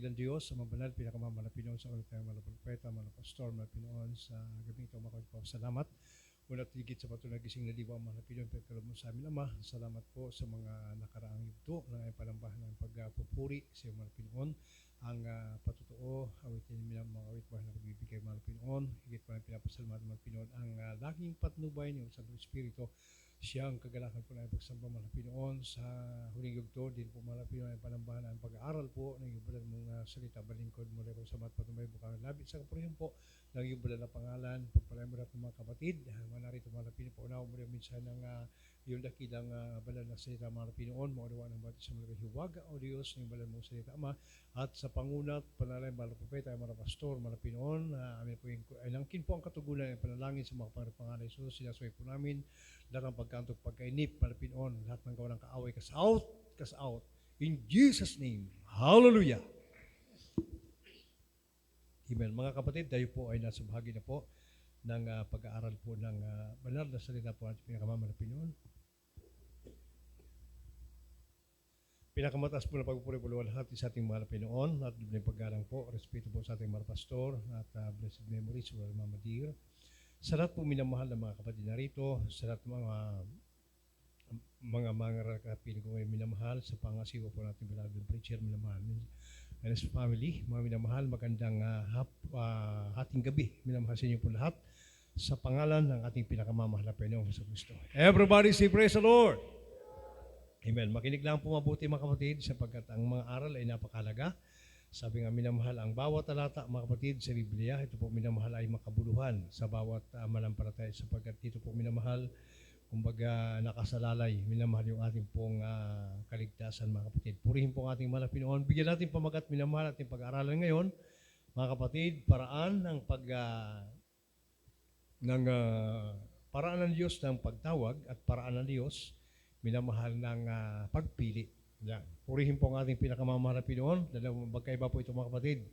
dakilang Diyos, sa mabanal, pinakamamahal na Pinoon, sa ulit tayong mga propeta, mga pastor, mga Pinoon, sa gabing ito, salamat. Una't higit sa patuloy gising na diwa ang mga Pinoon, pagkaloob mo sa amin, Ama. Salamat po sa mga nakaraang yugto ng ayong palambahan ng pagpupuri sa mga Pinoon. Ang patutuo, awitin niyo mga awit-bahan na pagbibigay mga Pinoon. Higit pa ng pinapasalamatan mga Pinoon. Ang laging patnubay ng Santo Espiritu, siyang kagalakan po na pagsamba mga Pinoon sa huling yugto, din po mga Pinoon ang panambahan ang pag-aaral po ng ibadan mong salita, balingkod mo rin sa mat patumay bukang labit sa kapurihan po ng ibadan na pangalan, pagpalay mo rin mga kapatid, manarito mga Pinoon, paunaw mo rin minsan ng yung dakilang balan na salita mga Pinoon, maunawa ng batis sa mga hiwaga o Diyos ng balan mong salita, Ama, at sa pangunat, panalay, mga propeta, mga pastor, mga Pinoon, amin po yung, nangkin po ang katugunan ng panalangin sa mga pangalan Jesus, sinasaway po namin, lahat ng pagkantok, pagkainip, malapinoon, lahat ng gawa ng kaaway, kas out. In Jesus' name, hallelujah. Amen. Mga kapatid, tayo po ay nasa bahagi na po ng pag-aaral po ng banal na salita po natin pinakamalapinoon. Pinakamataas po na pagpupuri po lahat sa ating mga Pinoon at ng paggalang po, respeto po sa ating mga pastor at blessed memories of Mama Dear. Sa lahat po minamahal ng mga kapatid narito, sa lahat mga kapatid ko ay minamahal, sa pangasiwa po natin beloved preacher, minamahal. And his family, mga minamahal, magandang hating gabi. Minamahal sa inyo po lahat sa pangalan ng ating pinakamamahal na Panginoong Jesucristo. Everybody say praise the Lord! Amen. Makinig lang po mabuti mga kapatid sapagkat ang mga aral ay napakahalaga. Sabi nga minamahal ang bawat talata mga kapatid sa Biblia, ito po minamahal ay makabuluhan sa bawat manampalataya sapagkat dito po minamahal, kumbaga nakasalalay, minamahal yung ating pong kaligtasan mga kapatid. Purihin po ang ating mga Pinoon. Bigyan natin pamagat minamahal ating pag-aaralan ngayon, mga kapatid, paraan ng Diyos ng pagtawag at paraan ng Diyos minamahal ng pagpili. Yan. Purihin po ang ating pinakamamahal na Pinoon. Magkaiba po ito mga kapatid.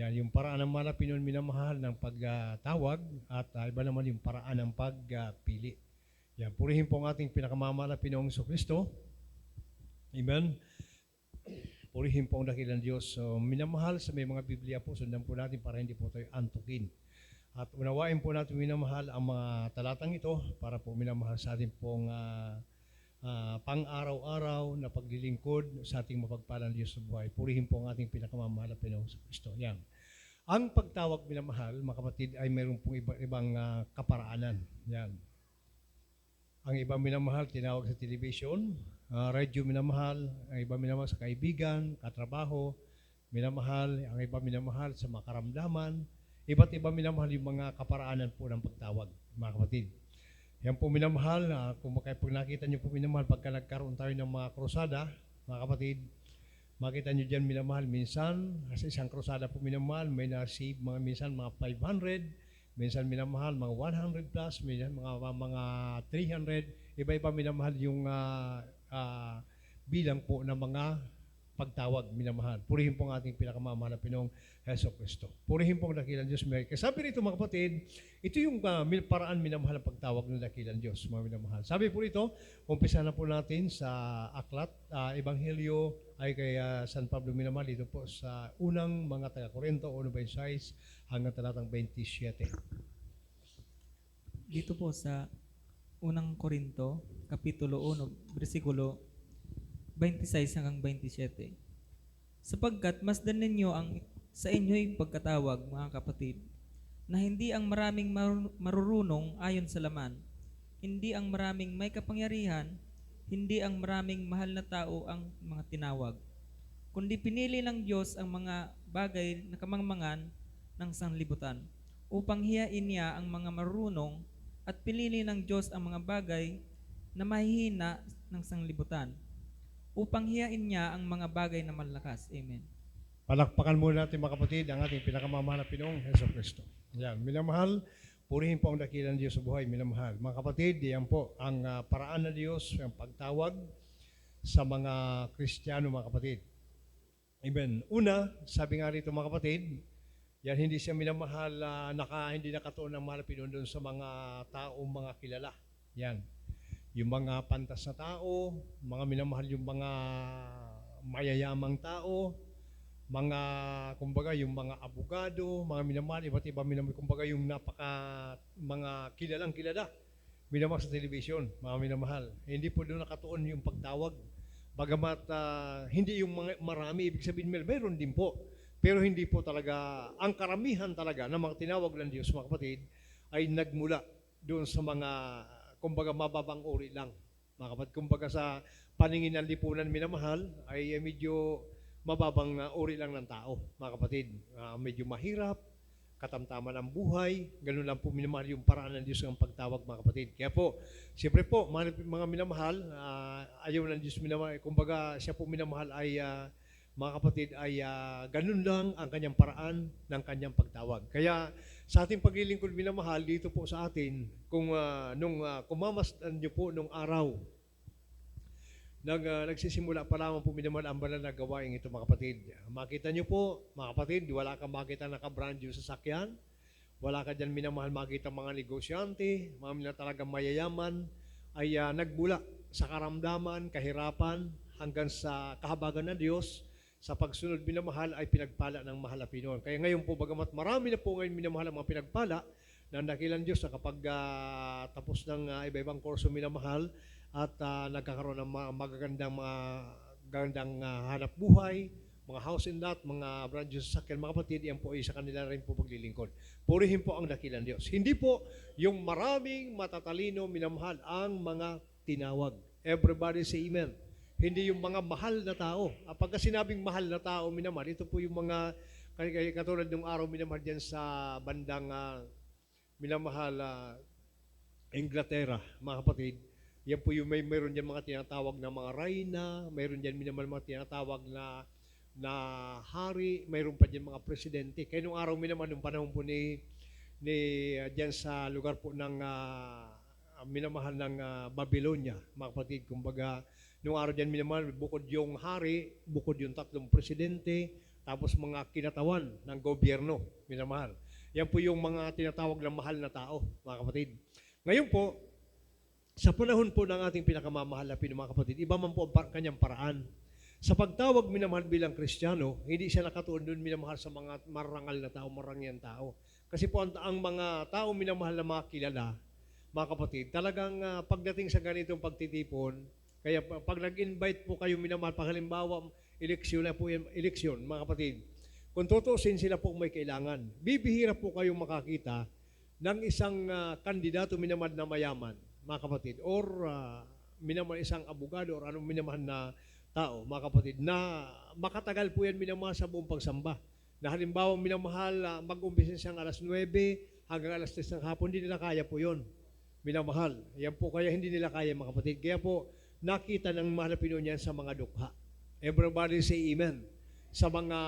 Yan, yung paraan ng mahal na Pinoon minamahal ng pagtawag at iba naman yung paraan ng pagpili. Yan, purihin po ang ating pinakamamahal na Pinoong Jesucristo. Amen. Purihin po ang dakilang Diyos. So, minamahal sa may mga Biblia po, sundan po natin para hindi po tayo antukin. At unawain po natin minamahal ang mga talatang ito para po minamahal sa ating pong pang-araw-araw na paglilingkod sa ating mapagpalang Diyos sa buhay. Purihin po ang ating pinakamamahal na Pinoong Kristo. Yan. Ang pagtawag minamahal, mga kapatid, ay mayroon pong ibang kaparaanan. Yan. Ang ibang minamahal, tinawag sa television, radio minamahal, ang ibang minamahal sa kaibigan, katrabaho, minamahal, ang ibang minamahal sa makaramdaman, iba't ibang minamahal yung mga kaparaanan po ng pagtawag, mga kapatid. Yan po minamahal, kung nakita nyo po minamahal, pagka nagkaroon tayo ng mga krusada, mga kapatid, makita nyo dyan minamahal, minsan, sa isang krusada po minamahal, may na-save minsan mga 500, minsan minamahal, mga 100 plus, minsan mga 300, iba-iba minamahal yung bilang po ng mga pagtawag, minamahal. Purihin po ang ating pinakamamahal na Pinoong Jesucristo. Purihin po ang dakilang Diyos. Sabi rito mga kapatid, ito yung paraan minamahal ang pagtawag ng dakilang Diyos, mga minamahal. Sabi po rito, umpisa na po natin sa aklat, Ebanghelyo ay kay San Pablo minamahal, dito po sa unang mga taga-Korinto, 1:26 hanggang talatang 27. Dito po sa unang Korinto, Kapitulo 1, versikulo 26 hanggang 27. Sapagkat masdan ninyo ang sa inyo'y pagkatawag, mga kapatid, na hindi ang maraming marurunong ayon sa laman, hindi ang maraming may kapangyarihan, hindi ang maraming mahal na tao ang mga tinawag, kundi pinili ng Diyos ang mga bagay na kamangmangan ng sanlibutan, upang hiyain niya ang mga marurunong, at pinili ng Diyos ang mga bagay na mahihina ng sanlibutan, upang hiyain niya ang mga bagay na malakas. Amen. Palakpakan muna natin mga kapatid ang ating pinakamamahal na Pinoong Jesucristo. Yan, minamahal, purihin po ang dakilang Diyos sa buhay, minamahal. Mga kapatid, yan po ang paraan ng Diyos, ang pagtawag sa mga Kristiyano, mga kapatid. Amen. Una, sabi nga rito mga kapatid, yan hindi siya minamahal, hindi nakatuon ng mahal na Pinoon doon sa mga taong mga kilala. Yan. Yung mga pantas na tao, mga minamahal yung mga mayayamang tao, mga, kumbaga, yung mga abogado, mga minamahal, iba't iba minamahal, kumbaga, yung mga kilalang kilala, minamahal sa television, mga minamahal. Hindi po doon nakatuon yung pagtawag. Bagamat hindi yung mga marami, ibig sabihin, meron din po. Pero hindi po talaga, ang karamihan talaga na mga tinawag ng Diyos, mga kapatid, ay nagmula doon sa mga, kumbaga, mababang uri lang. Mga kapatid, kumbaga sa paningin ng lipunan minamahal, ay medyo mababang uri lang ng tao, mga kapatid. Medyo mahirap, katamtaman ang buhay, ganun lang po minamahal yung paraan ng Diyos ng pagtawag, mga kapatid. Kaya po, siyempre po, mga minamahal, ayaw ng Diyos minamahal, kumbaga siya po minamahal ay, mga kapatid, ay ganun lang ang kanyang paraan ng kanyang pagtawag. Kaya sa ating paglilingkod minamahal, dito po sa atin, kung kumamasdan niyo po nung araw, nagsisimula pa lamang po minamahal ang banal na gawain ito, mga kapatid. Makita niyo po, mga kapatid, wala kang makita naka-brand new sasakyan, wala ka dyan minamahal makita mga negosyante, mga na talagang mayayaman, ay nagmula sa karamdaman, kahirapan, hanggang sa kahabagan ng Diyos, sa pagsunod minamahal ay pinagpala ng mahal na Pinoon. Kaya ngayon po, bagamat marami na po ngayon minamahal ang mga pinagpala ng dakilang Diyos na kapag tapos ng iba-ibang kurso minamahal at nagkakaroon ng magagandang hanap buhay, mga house and lot, mga brand new sasakyan, mga kapatid, yan po ay sa kanila rin po paglilingkod. Purihin po ang dakilang Diyos. Hindi po yung maraming matatalino minamahal ang mga tinawag. Everybody say amen. Hindi yung mga mahal na tao. Pagka sinabing mahal na tao minamahal, ito po yung mga katulad ng araw minamahal dyan sa bandang minamahal Inglaterra, mga kapatid. Yan po yung mayroon dyan mga tinatawag na mga reyna, mayroon dyan minamahal mga tinatawag na hari, mayroon pa dyan mga presidente. Kaya nung araw minamahal, nung panahon po ni dyan sa lugar po ng minamahal ng Babylonia, mga kapatid, kumbaga, nung araw dyan minamahal, bukod yung hari, bukod yung 3 presidente, tapos mga kinatawan ng gobyerno, minamahal. Yan po yung mga tinatawag na mahal na tao, mga kapatid. Ngayon po, sa panahon po ng ating pinakamamahal na mga kapatid, iba man po ang kanyang paraan. Sa pagtawag minamahal bilang Kristiyano, hindi siya nakatuon doon minamahal sa mga marangal na tao, marangyan tao. Kasi po ang mga tao minamahal na mga kilala, mga kapatid, talagang pagdating sa ganitong pagtitipon, kaya pag nag-invite po kayo minamahal, pag halimbawa, eleksyon na po yan, eleksyon, mga kapatid, kung tutusin sila po may kailangan, bibihira po kayong makakita ng isang kandidato minamahal na mayaman, mga kapatid, or minamahal isang abogado or anong minamahal na tao, mga kapatid, na makatagal po yan minamahal sa buong pagsamba. Na halimbawa minamahal, mag-umpisa siyang alas 9 hanggang alas 3 ng hapon, hindi nila kaya po yun, minamahal. Yan po kaya hindi nila kaya, mga kapatid. Kaya po, nakita ng mahal na Pinoon yan sa mga dukha. Everybody say amen. Sa mga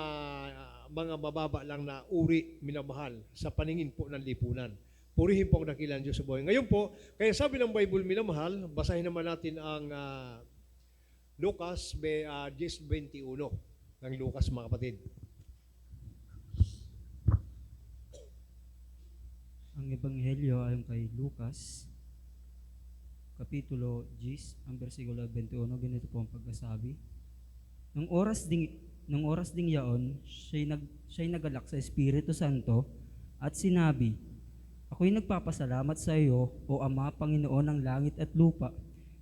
mababa lang na uri, minamahal, sa paningin po ng lipunan. Purihin po ang dakilang Diyos sa buhay. Ngayon po, kaya sabi ng Bible, minamahal, basahin naman natin ang Lucas 10:21 ng Lucas, mga kapatid. Ang Ebanghelyo ayon kay Lucas, Kapitulo 10, ang versikulo 21, ganito po ang pagkasabi. Nung oras ding yaon, siya'y nagalak sa Espiritu Santo at sinabi, Ako'y nagpapasalamat sa iyo, O Ama, Panginoon ng langit at lupa,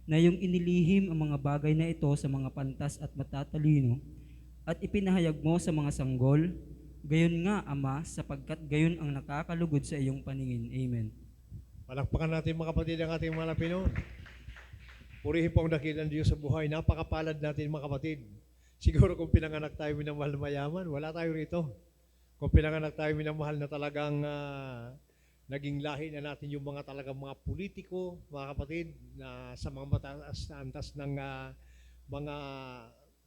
na iyong inilihim ang mga bagay na ito sa mga pantas at matatalino at ipinahayag mo sa mga sanggol. Gayon nga, Ama, sapagkat gayon ang nakakalugod sa iyong paningin. Amen. Palakpakan natin, mga kapatid, ang ating mga Pinoon. Purihin po ang dakilang Diyos sa buhay. Napakapalad natin, mga kapatid. Siguro kung pinanganak tayo minamahal na mayaman, wala tayo rito. Kung pinanganak tayo minamahal na talagang naging lahi na natin yung mga talagang mga politiko, mga kapatid, na sa mga mataas na antas ng mga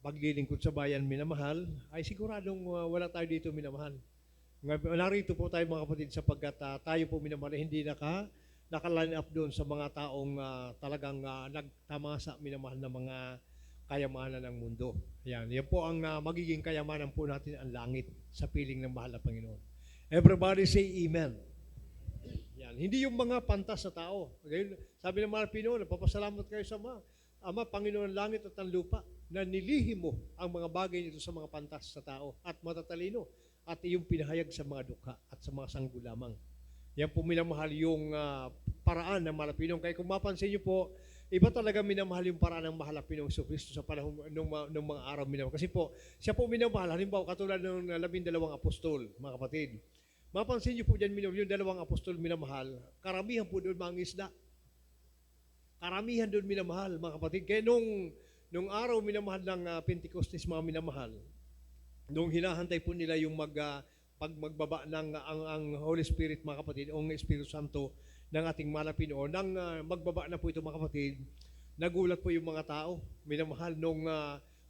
paglilingkod sa bayan minamahal, ay siguradong wala tayo dito minamahal. Narito po tayo, mga kapatid, sapagkat tayo po minamahal, hindi naka-line up doon sa mga taong talagang nagtamasa minamahal na mga kayamanan ng mundo. Yan po ang magiging kayamanan po natin, ang langit sa piling ng mahal na Panginoon. Everybody say amen. Yan. Hindi yung mga pantas sa tao. Sabi ng mga Pinoon, napapasalamat kayo sa Ama, Panginoon ng langit at ang lupa. na nilihim mo ang mga bagay nito sa mga pantas sa tao at matatalino at iyong pinahayag sa mga dukha at sa mga sanggol lamang. Yan po minamahal yung paraan ng Malapinong. Kaya kung mapansin niyo po, iba talaga minamahal yung paraan ng Malapinong Hesus Kristo sa panahon ng mga araw minamahal. Kasi po, siya po minamahal. Halimbawa, katulad ng 12 apostol, mga kapatid. Mapansin niyo po dyan, yung 2 apostol minamahal, karamihan po doon mga isda. Karamihan doon minamahal, mga kapatid. Kaya nung araw minamahal ng Pentecostes, mga minamahal, nung hinahantay po nila yung pag magbaba ng ang Holy Spirit, mga kapatid, o ang Espiritu Santo ng ating Malapinoon, nang magbaba na po ito, mga kapatid, nagulat po yung mga tao, minamahal, nung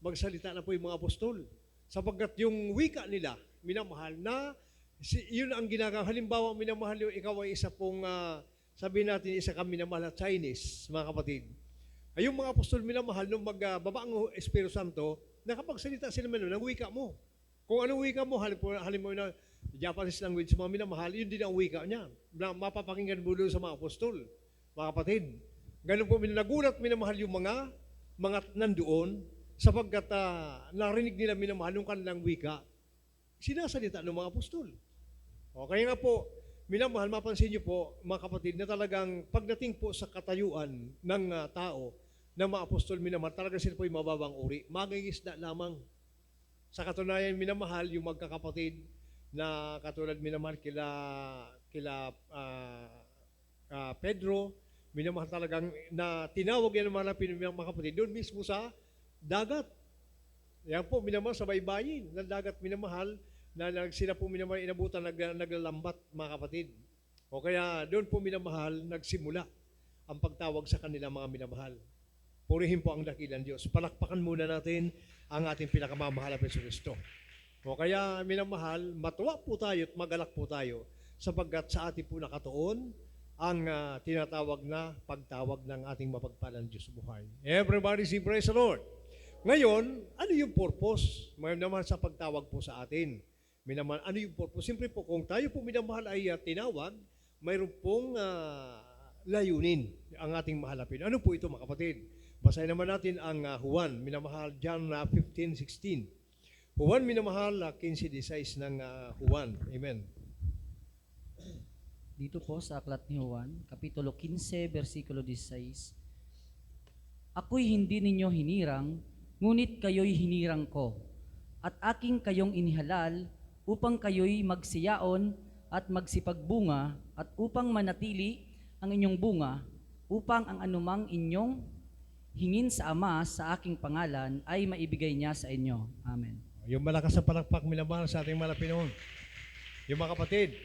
magsalita na po yung mga apostol. Sapagkat yung wika nila, minamahal, na yun ang ginagawa. Halimbawa, minamahal yung ikaw ay isa pong, sabihin natin, isa kang minamahal na Chinese, mga kapatid. Ay yung mga apostol minamahal, nung magbaba ang Espiritu Santo, nakapagsalita sila ng wika mo. Kung anong wika mo, halimbawa na Japanese language, mga minamahal, yun din ang wika niya. Na mapapakinggan mo doon sa mga apostol, mga kapatid. Ganun po, nagulat minamahal yung mga nandoon, sapagkat narinig nila minamahal yung kanilang wika, sinasalita ng mga apostol. O, kaya nga po, minamahal, mapansin niyo po, mga kapatid, na talagang pagdating po sa katayuan ng tao, ng mga apostol minamahal, talaga sila po yung mababang uri. Mangingisda lamang. Sa katunayan, minamahal, yung magkakapatid na katulad minamahal kila Pedro, minamahal talagang na tinawag yan ng mga kapatid doon mismo sa dagat. Yan po, minamahal sa baybayin ng dagat, minamahal, na sila po minamahal, inabutan, naglalambat, mga kapatid. O kaya doon po minamahal, nagsimula ang pagtawag sa kanila, mga minamahal. Purihin po ang dakilang Diyos. Palakpakan muna natin ang ating pinakamamahal na Hesus Kristo. O kaya, minamahal, matuwa po tayo at magalak po tayo sapagkat sa ating po nakatuon ang tinatawag na pagtawag ng ating mapagpalang Diyos buhay. Everybody say praise the Lord. Ngayon, ano yung purpose? Minamahal sa pagtawag po sa atin. Minamahal, ano yung purpose? Siyempre po, kung tayo po minamahal ay tinawag, mayroon pong layunin ang ating mahalapin. Ano po ito, mga kapatid? Basahin naman natin ang Juan, minamahal, John 15:16. Juan, minamahal, 15:16 ng Juan. Amen. Dito po sa aklat ni Juan, Kapitulo 15, versikulo 16, Ako'y hindi ninyo hinirang, ngunit kayo'y hinirang ko, at aking kayong inihalal upang kayo'y magsiyaon at magsipagbunga, at upang manatili ang inyong bunga, upang ang anumang inyong hingin sa Ama sa aking pangalan ay maibigay niya sa inyo. Amen. Yung malakas sa palakpak, minamahal sa ating Malapinoon. Yung mga kapatid,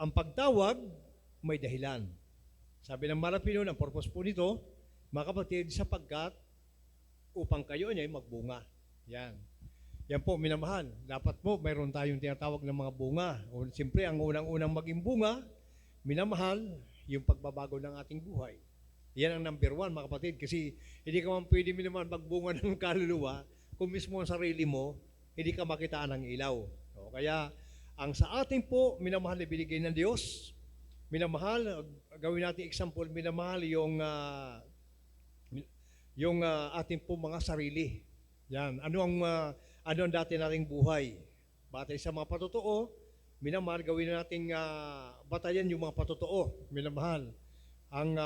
ang pagtawag may dahilan. Sabi ng Malapinoon, ang purpose po nito, mga kapatid, sapagkat upang kayo ay magbunga. Yan. Yan po, minamahal. Dapat po, mayroon tayong tinatawag ng mga bunga. O, siyempre, ang unang-unang maging bunga, minamahal, yung pagbabago ng ating buhay. Yan ang number 1, mga kapatid. Kasi hindi ka man pwede minamahal magbunga ng kaluluwa kung mismo ang sarili mo, hindi ka makitaan ng ilaw. O, kaya, ang sa ating po, minamahal na binigay ng Diyos, minamahal, gawin natin example, minamahal yung ating po mga sarili. Yan. Ano ang dati nating buhay? Batay sa mga patotoo, minamahal, gawin nating batayan yung mga patotoo, minamahal. Ang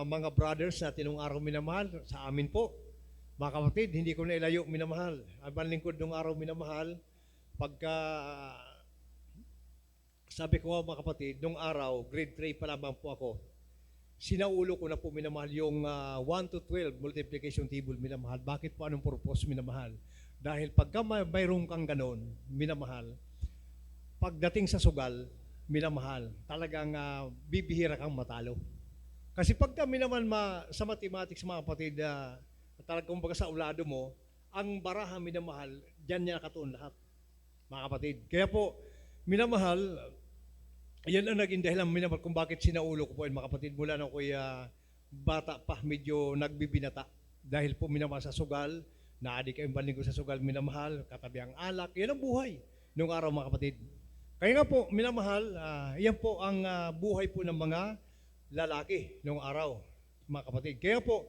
mga brothers natin nung araw minamahal, sa amin po, mga kapatid, hindi ko na ilayo minamahal. Ang panlingkod nung araw minamahal, pagka sabi ko mga kapatid, nung araw, grade 3 pa lamang po ako, sinaulo ko na po minamahal yung 1 to 12 multiplication table minamahal. Bakit po? Anong purpose minamahal? Dahil pagka mayroon kang ganon, minamahal, pagdating sa sugal, minamahal, talagang bibihira kang matalo. Kasi pag kami naman sa mathematics, mga kapatid, talagang kumbaga sa ulado mo, ang baraha minamahal, dyan niya nakatuon lahat, mga kapatid. Kaya po, minamahal, yan ang naging dahilan minamahal kung bakit sinaulo ko po yan, mga kapatid, mula na ako'y bata pa, medyo nagbibinata. Dahil po minamahal sa sugal, naadik kayong banding ko sa sugal, minamahal, katabi ang alak, yan ang buhay nung araw, mga kapatid. Kaya nga po, minamahal, yan po ang buhay po ng mga lalaki noong araw, mga kapatid. Kaya po,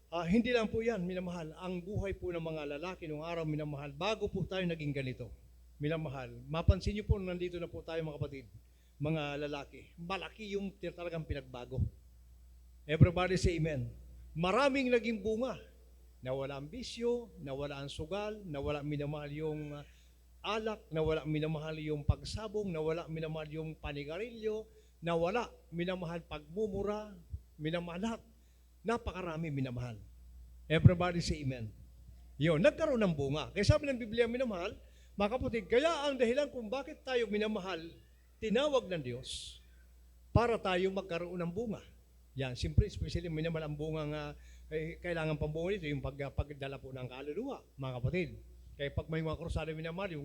Hindi lang po yan, minamahal. Ang buhay po ng mga lalaki noong araw, minamahal, bago po tayo naging ganito, minamahal. Mapansin niyo po, nandito na po tayo mga kapatid, mga lalaki. Malaki yung talagang pinagbago. Everybody say amen. Maraming naging bunga. Nawala ang bisyo, nawala ang sugal, nawala minamahal yung alak, nawala minamahal yung pagsabong, nawala minamahal yung panigarilyo, nawala minamahal pagmumura, minamahal lahat. Napakarami minamahal. Everybody say amen. Yun, nagkaroon ng bunga. Kaya sabi ng Biblia, minamahal, mga kapatid, kaya ang dahilan kung bakit tayo minamahal, tinawag ng Diyos para tayo magkaroon ng bunga. Yan, siyempre, especially minamahal ang bunga nga, kailangan pang bunga dito, yung pagdala po ng kaluluwa, mga kapatid. Kaya pag may mga krusada minamahal, yung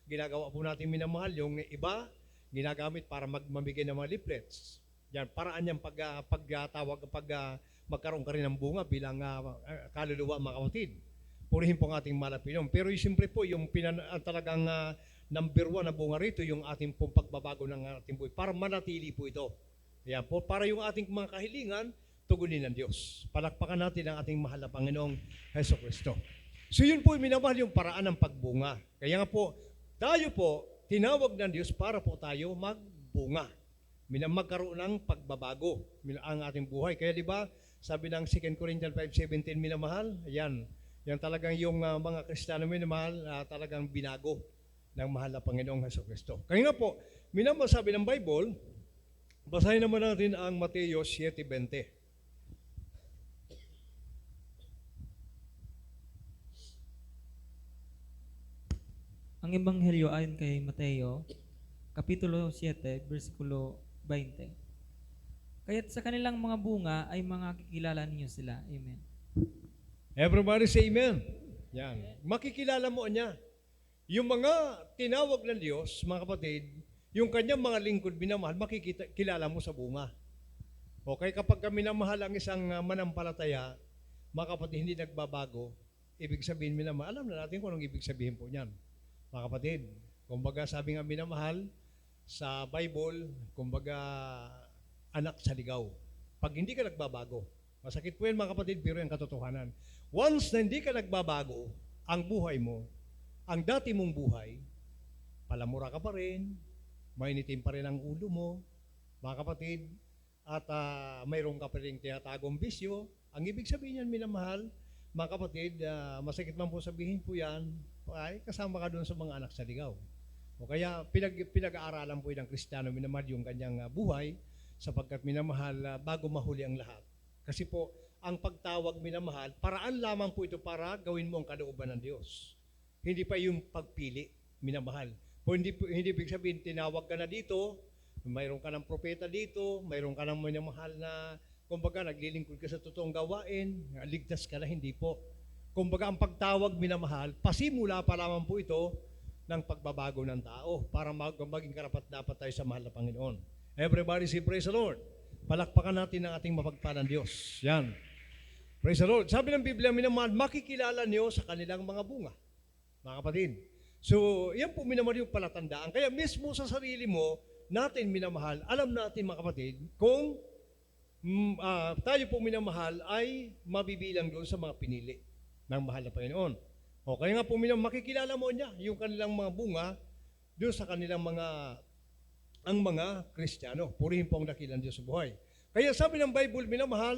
ginagawa po natin minamahal, yung iba, ginagamit para mamigay ng mga leaflets. Yan, paraan niyang pagtawag, magkaroon ka rin ng bunga bilang kaluluwa, mga kapatid. Purihin po ang ating malapinom. Pero siyempre po, yung talagang number one na bunga rito, yung ating pong pagbabago ng ating buhay, para manatili po ito. Yan po, para yung ating mga kahilingan, tugunin ng Diyos. Palakpakan natin ang ating mahal na Panginoong Jesucristo. So yun po, minamahal yung paraan ng pagbunga. Kaya nga po, tayo po, tinawag ng Diyos para po tayo magbunga. Magkaroon ng pagbabago ang ating buhay. Kaya di ba, sabi ng 2 Corinthians 5:17, minamahal, yan talagang yung mga Kristiyano minamahal, talagang binago ng mahal na Panginoong Jesucristo. Kaya nga po, minamahal sabi ng Bible, basahin naman natin ang Mateo 7:20. Ang Ebanghelyo ayon kay Mateo, Kapitulo 7, versikulo 20. Kaya't sa kanilang mga bunga ay makikilala ninyo sila. Amen. Everybody say amen. Yan. Makikilala mo niya. Yung mga tinawag ng Diyos, mga kapatid, yung kanyang mga lingkod minamahal, makikilala mo sa bunga. Okay, kapag minamahal ang isang manampalataya, mga kapatid, hindi nagbabago, ibig sabihin minamahal. Alam na natin kung anong ibig sabihin po niyan. Mga kapatid, kumbaga sabi nga minamahal, sa Bible, kumbaga anak sa ligaw. Pag hindi ka nagbabago, masakit po yan mga kapatid, pero yung katotohanan. Once na hindi ka nagbabago, ang buhay mo, ang dati mong buhay, palamura ka pa rin, mainitin pa rin ang ulo mo, mga kapatid, at mayroon ka pa rin tinatagong bisyo. Ang ibig sabihin yan, minamahal, mga kapatid, masakit man po sabihin po yan, ay kasama ka doon sa mga anak sa ligaw. O kaya pinag-aaralan po ng Kristiyano minamahal yung kanyang buhay sapagkat minamahal bago mahuli ang lahat. Kasi po, ang pagtawag minamahal, paraan lamang po ito para gawin mo ang kalooban ng Diyos. Hindi pa yung pagpili minamahal. Po hindi ibig sabihin, tinawag ka na dito, mayroon ka ng propeta dito, mayroon ka ng minamahal na, kumbaga, naglilingkod ka sa totoong gawain, ligtas ka na, hindi po. Kumbaga, ang pagtawag minamahal, pasimula pa lamang po ito ng pagbabago ng tao para maging karapat-dapat tayo sa mahal na Panginoon. Everybody say, praise the Lord. Palakpakan natin ang ating mapagpalang Diyos. Yan. Praise the Lord. Sabi ng Biblia, minamahal, makikilala niyo sa kanilang mga bunga. Mga kapatid. So, yan po minamahal yung palatandaan. Kaya mismo sa sarili mo, natin minamahal, alam natin mga kapatid, kung tayo po minamahal ay mabibilang doon sa mga pinili ng mahal na Panginoon. O kaya nga po makikilala mo niya yung kanilang mga bunga doon sa kanilang ang mga Kristiyano. Purihin po ang dakilang Diyos sa buhay. Kaya sabi ng Bible, minamahal,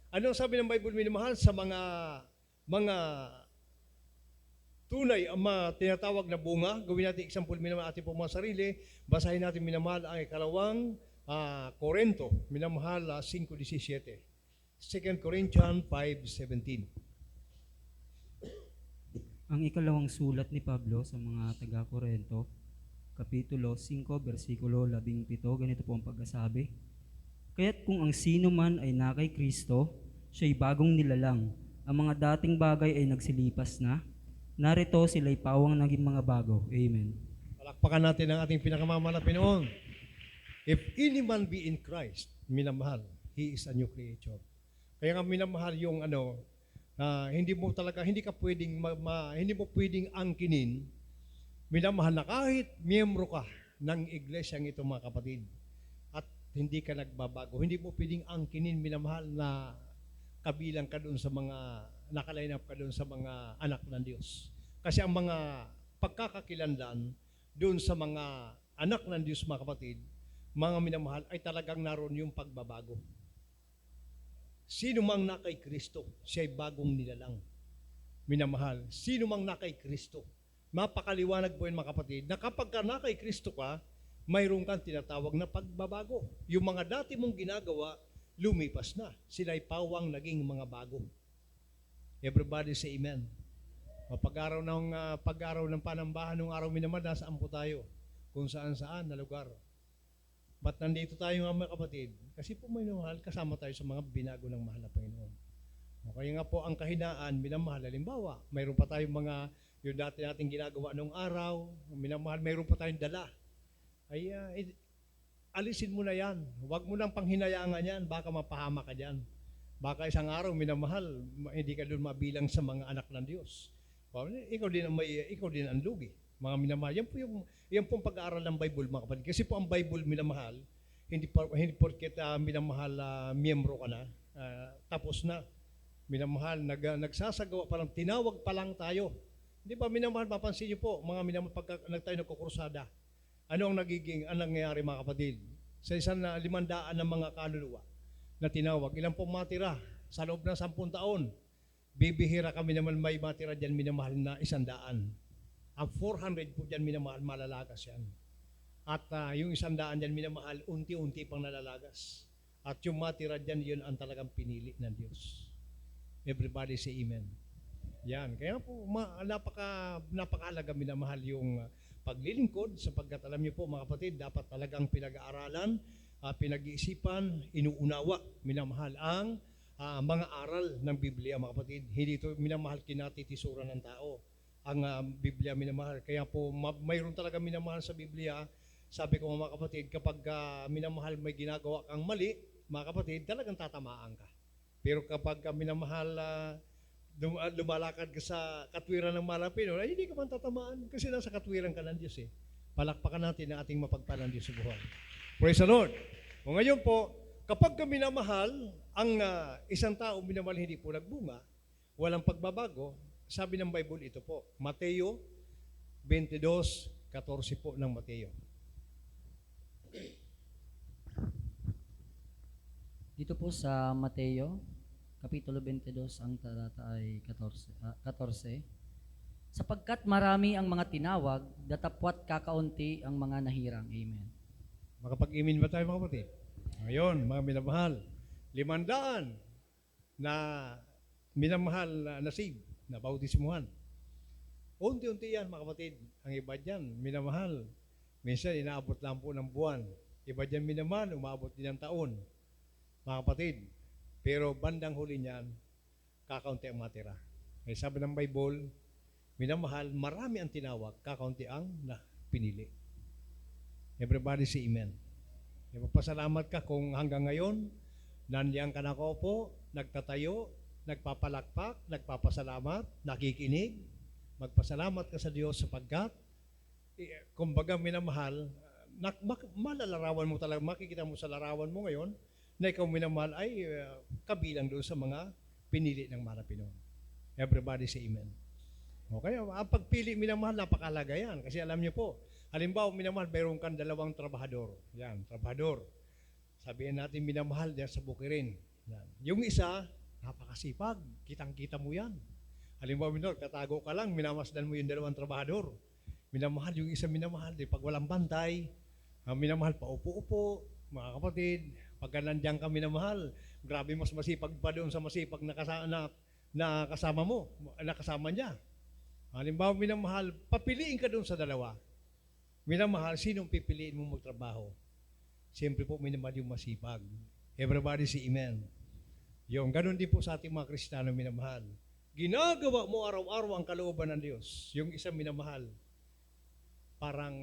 anong sabi ng Bible, minamahal sa mga tunay, ang mga tinatawag na bunga, gawin natin example, minamahal ating po mga sarili, basahin natin minamahal ang ikalawang Korinto, minamahal 5:17. 2 Corinthians 5:17. Ang ikalawang sulat ni Pablo sa mga taga-Korento, Kapitulo 5, versikulo 17, ganito po ang pagkasabi. Kaya't kung ang sino man ay na kay Kristo, siya'y bagong nilalang. Ang mga dating bagay ay nagsilipas na. Narito sila'y pawang naging mga bago. Amen. Palakpakan natin ang ating pinakamamahal na Panginoon. If any man be in Christ, minamahal, he is a new creature. Kaya nga minamahal yung hindi ka pwedeng hindi mo pwedeng angkinin, minamahal na kahit miyembro ka ng iglesyang ito mga kapatid at hindi ka nagbabago, hindi mo pwedeng angkinin minamahal na kabilang ka doon sa mga, nakaline up ka doon sa mga anak ng Diyos. Kasi ang mga pagkakakilanlan doon sa mga anak ng Diyos, mga kapatid, mga minamahal, ay talagang naroon yung pagbabago. Sino mang na kay Kristo, siya ay bagong nilalang. Minamahal, sino mang na kay Kristo. Mapakaliwanag po yun, mga kapatid, na kapag ka na kay Kristo ka, mayroon kang tinatawag na pagbabago. Yung mga dati mong ginagawa, lumipas na. Sila'y pawang naging mga bago. Everybody say amen. O pag-araw ng panambahan ng araw minamahal, nasaan po tayo? Kung saan-saan na lugar. Ba't nandito tayo mga kapatid? Kasi po minamahal, kasama tayo sa mga binago ng mahal na Panginoon. O kaya nga po ang kahinaan, minamahal, halimbawa, mayroon pa tayong mga, yung dati nating ginagawa nung araw, minamahal, mayroon pa tayong dala. Ay, alisin mo na yan. Huwag mo nang panghinayangan yan, baka mapahama ka dyan. Baka isang araw, minamahal, hindi ka doon mabilang sa mga anak ng Diyos. Ikaw din ang lugi. Mga minamahal, yan po ang pag-aaral ng Bible, mga kapatid. Kasi po ang Bible, minamahal, hindi porket minamahal, miyembro ka na, tapos na. Minamahal, nagsasagawa pa lang, tinawag pa lang tayo. Hindi ba, minamahal, mapansin niyo po, mga minamahal, pagka tayo nagkukrusada, ano ang nangyayari, mga kapatid? Sa isang 500 ng mga kaluluwa na tinawag, ilan pong matira sa loob ng 10 taon? Bibihira kami naman may matira dyan, minamahal, na 100. Ang 400 po dyan, minamahal, malalagas yan. At yung 100 dyan, minamahal, unti-unti pang nalalagas. At yung matira dyan, yun ang talagang pinili ng Diyos. Everybody say amen. Yan. Kaya po, napakaalaga, minamahal, yung paglilingkod, sapagkat alam niyo po, mga kapatid, dapat talagang pinag-aaralan, pinag-iisipan, inuunawa, minamahal, ang mga aral ng Biblia, mga kapatid. Hindi ito, minamahal, kinatitisura ng tao. Ang Biblia, minamahal. Kaya po, mayroon talaga minamahal sa Biblia. Sabi ko, mga kapatid, kapag minamahal, may ginagawa kang mali, mga kapatid, talagang tatamaan ka. Pero kapag minamahal, lumalakad ka sa katwiran ng malapino, ay hindi ka man tatamaan kasi nasa katwiran ka ng Diyos eh. Palakpakan natin ang ating mapagpalang Diyos sa buhay. Praise the Lord. O ngayon po, kapag ka minamahal, ang isang tao minamahal hindi po nagbunga, walang pagbabago, sabi ng Bible ito po, Mateo 22:14 po ng Mateo. Dito po sa Mateo, Kapitulo 22, ang talata ay 14. Sapagkat marami ang mga tinawag, datapwat kakaunti ang mga nahirang. Amen. Makapag-imin ba tayo, mga kapatid? Ngayon, mga minamahal, 500 na minamahal na save, na bautismuhan. Unti-unti yan, mga kapatid. Ang iba dyan, minamahal. Minsan, inaabot lang po ng buwan. Iba dyan, minamahal, umabot din ng taon. Mga kapatid, pero bandang huli niyan, kakaunti ang matira. Kaya sabi ng Bible, minamahal, marami ang tinawag, kakaunti ang pinili. Everybody say amen. Magpasalamat ka kung hanggang ngayon, nandiyan ka nakaupo, nagtatayo, nagpapalakpak, nagpapasalamat, nakikinig. Magpasalamat ka sa Diyos sapagkat, kumbaga minamahal, malalarawan mo talaga, makikita mo sa larawan mo ngayon, na ikaw minamahal ay kabilang doon sa mga pinili ng Marapino. Everybody say amen. Okay, ang pagpili minamahal, napakalaga yan. Kasi alam niyo po, halimbawa minamahal, mayroon kang 2 trabahador. Yan, trabahador. Sabihin natin minamahal diyan sa Bukirin. Yan. Yung isa, napakasipag, kitang-kita mo yan. Halimbawa, minor, katago ka lang, minamasdan mo yung 2 trabahador. Minamahal, yung isa minamahal, pag walang bantay, minamahal, paupo-upo, mga kapatid, pagka nandiyan ka minamahal, grabe mas masipag pa doon sa masipag na kasama mo, na kasama niya. Halimbawa, minamahal, papiliin ka doon sa 2. Minamahal, sinong pipiliin mo magtrabaho? Siyempre po, minamahal yung masipag. Everybody say amen. Yung ganun din po sa ating mga Kristiyano minamahal. Ginagawa mo araw-araw ang kalooban ng Diyos. Yung isang minamahal, parang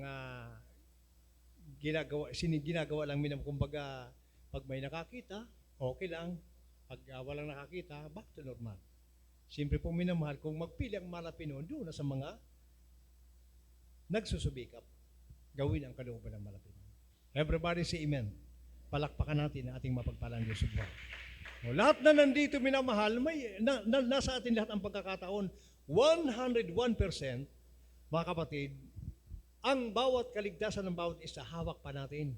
ginagawa lang minamahal. Kumbaga, pag may nakakita, okay lang. Pag walang nakakita, back to normal. Siyempre po minamahal, kung magpili ang Malapino, doon na sa mga nagsusubikap, gawin ang kalooban ng Malapino. Everybody say amen. Palakpakan natin ang ating mapagpalang Diyos sa buhay. O, lahat na nandito minamahal, nasa atin lahat ang pagkakataon. 101%, mga kapatid, ang bawat kaligtasan ng bawat isa, hawak pa natin.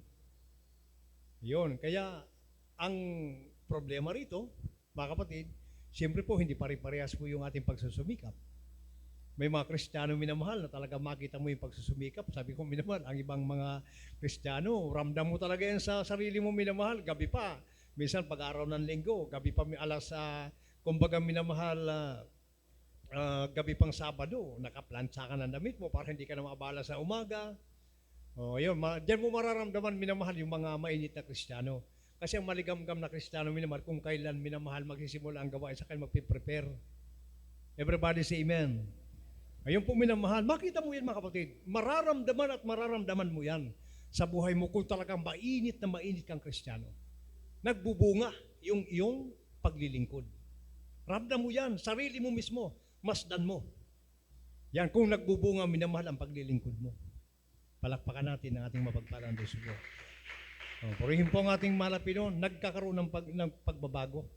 Yun, kaya ang problema rito, mga kapatid, siyempre po hindi pare-parehas po yung ating pagsusumikap. May mga Kristiyano minamahal na talaga makita mo yung pagsusumikap. Sabi ko minamahal, ang ibang mga Kristiyano, ramdam mo talaga yan sa sarili mo minamahal, gabi pa. Minsan pag-araw ng linggo, gabi pa alas, kumbaga minamahal, gabi pang Sabado, nakaplantsa ka ng damit mo para hindi ka na maabala sa umaga. O yun, diyan mo mararamdaman minamahal yung mga mainit na Kristiyano. Kasi ang maligamgam na Kristiyano minamahal, kung kailan minamahal magsisimula ang gawain sa kanya magpiprepare. Everybody say amen. Ayun po minamahal, makita mo yan mga kapatid. Mararamdaman at mararamdaman mo yan sa buhay mo kung talagang mainit na mainit kang Kristiyano. Nagbubunga yung iyong paglilingkod. Ramdam mo yan, sarili mo mismo, masdan mo. Yan, kung nagbubunga, minamahal ang paglilingkod mo. Palakpakan natin ang ating mapagpalang Diyos po. Purihin po ang ating Malapinon, nagkakaroon ng pagbabago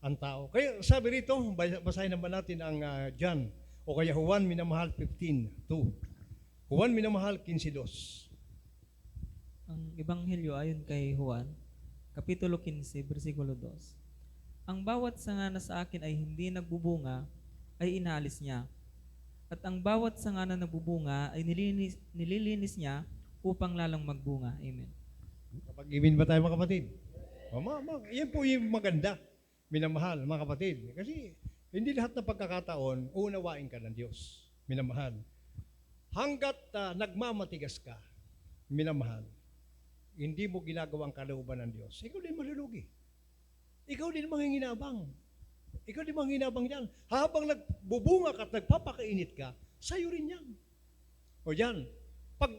ang tao. Kaya sabi rito, basahin naman natin ang John, o kaya Juan minamahal 15:2. Juan minamahal 15:2. Ang Ebanghelyo ayon kay Juan, Kapitulo 15, versikulo 2. Ang bawat sanga na sa akin ay hindi nagbubunga, ay inaalis niya. At ang bawat sanga na nagbubunga ay nililinis niya upang lalong magbunga. Amen. Kapag-imin ba tayo mga kapatid? Yan po yung maganda, minamahal mga kapatid. Kasi hindi lahat ng pagkakataon, unawain ka ng Diyos, minamahal. Hanggat nagmamatigas ka, minamahal, hindi mo ginagawang kalooban ng Diyos, ikaw din malulugi. Ikaw din manghinginabang. Ikaw din manghinginabang yan. Habang nagbubunga ka at nagpapakainit ka, sa'yo rin yan. O yan, pag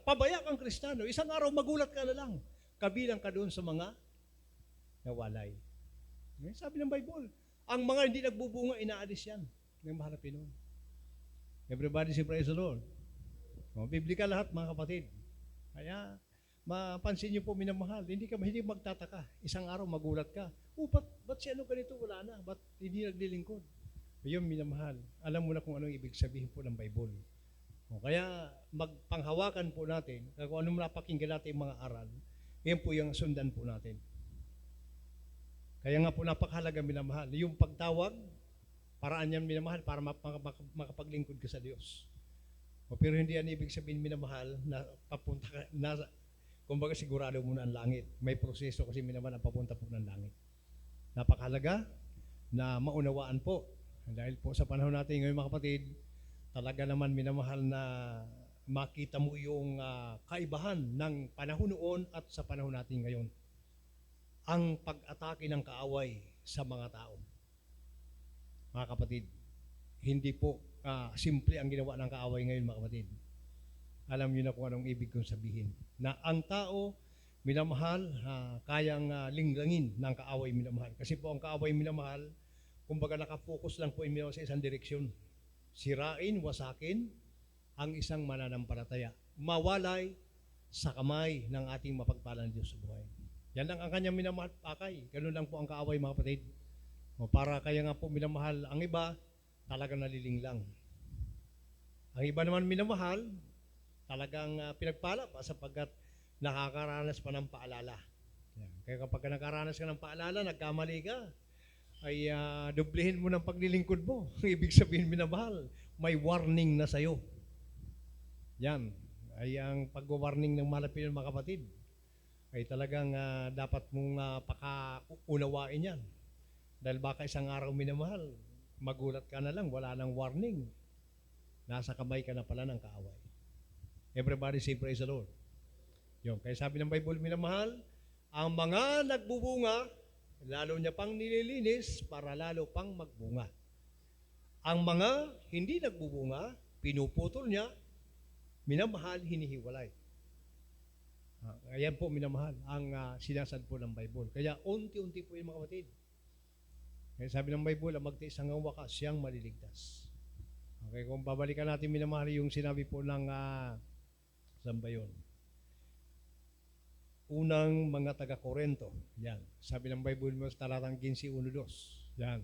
pabaya kang Kristiyano, isang araw magulat ka na lang, kabilang ka doon sa mga nawalay. Sabi ng Bible, ang mga hindi nagbubunga, inaalis yan ng mahal na Pinoy. Everybody say praise the Lord. Biblika lahat mga kapatid. Kaya, mapansin niyo po minamahal, hindi magtataka. Isang araw magulat ka. Ba't si ano ganito? Wala na. Ba't hindi naglilingkod? Ayun, minamahal. Alam mo na kung anong ibig sabihin po ng Bible. Kaya, magpanghawakan po natin, kung anong napakinggan natin yung mga aral, yan po yung sundan po natin. Kaya nga po napakahalaga minamahal. Yung pagtawag, paraan yan minamahal para makapaglingkod ka sa Diyos. Pero hindi yan ibig sabihin minamahal na papunta ka, kumbaga sigurado mo na ang langit. May proseso kasi minamahal ang papunta po ng langit. Napakahalaga na maunawaan po. Dahil po sa panahon natin ngayon mga kapatid, talaga naman minamahal na makita mo yung kaibahan ng panahon noon at sa panahon natin ngayon. Ang pag-atake ng kaaway sa mga tao. Mga kapatid, hindi po simple ang ginawa ng kaaway ngayon mga kapatid. Alam niyo na kung anong ibig kong sabihin. Na ang tao, minamahal, kayang linglangin ng kaaway minamahal. Kasi po ang kaaway minamahal, kumbaga nakafocus lang po sa isang direksyon. Sirain, wasakin ang isang mananampalataya. Mawalay sa kamay ng ating mapagpalang Diyos sa buhay. Yan lang ang kanyang minamahal pakay. Ganun lang po ang kaaway mga kapatid. Para kaya nga po minamahal ang iba, talagang nalilinglang. Ang iba naman minamahal, talagang pinagpala pa sapagkat nakakaranas pa ng paalala. Yan. Kaya kapag nakaranas ka ng paalala, nagkamali ka, ay dublihin mo ng paglilingkod mo. Ibig sabihin minamahal, may warning na sa'yo. Yan. Ay ang pag-warning ng malapit ng mga kapatid ay talagang dapat mong pakaunawain yan. Dahil baka isang araw minamahal, magulat ka na lang, wala nang warning. Nasa kamay ka na pala ng kaaway. Everybody say praise the Lord. Yun. Kaya sabi ng Bible, minamahal, ang mga nagbubunga, lalo niya pang nililinis para lalo pang magbunga. Ang mga hindi nagbubunga, pinuputol niya, minamahal, hinihiwalay. Ayan po minamahal ang sinasad po ng Bible. Kaya unti-unti po yung mga kapatid. Kaya sabi ng Bible, ang magtiis hanggang wakas, siyang maliligtas. Okay, kung babalikan natin minamahal yung sinabi po ng saan ba yun? unang mga taga-Korento. Yan. Sabi ng Bible mo sa talatang 15:1-2. Yan.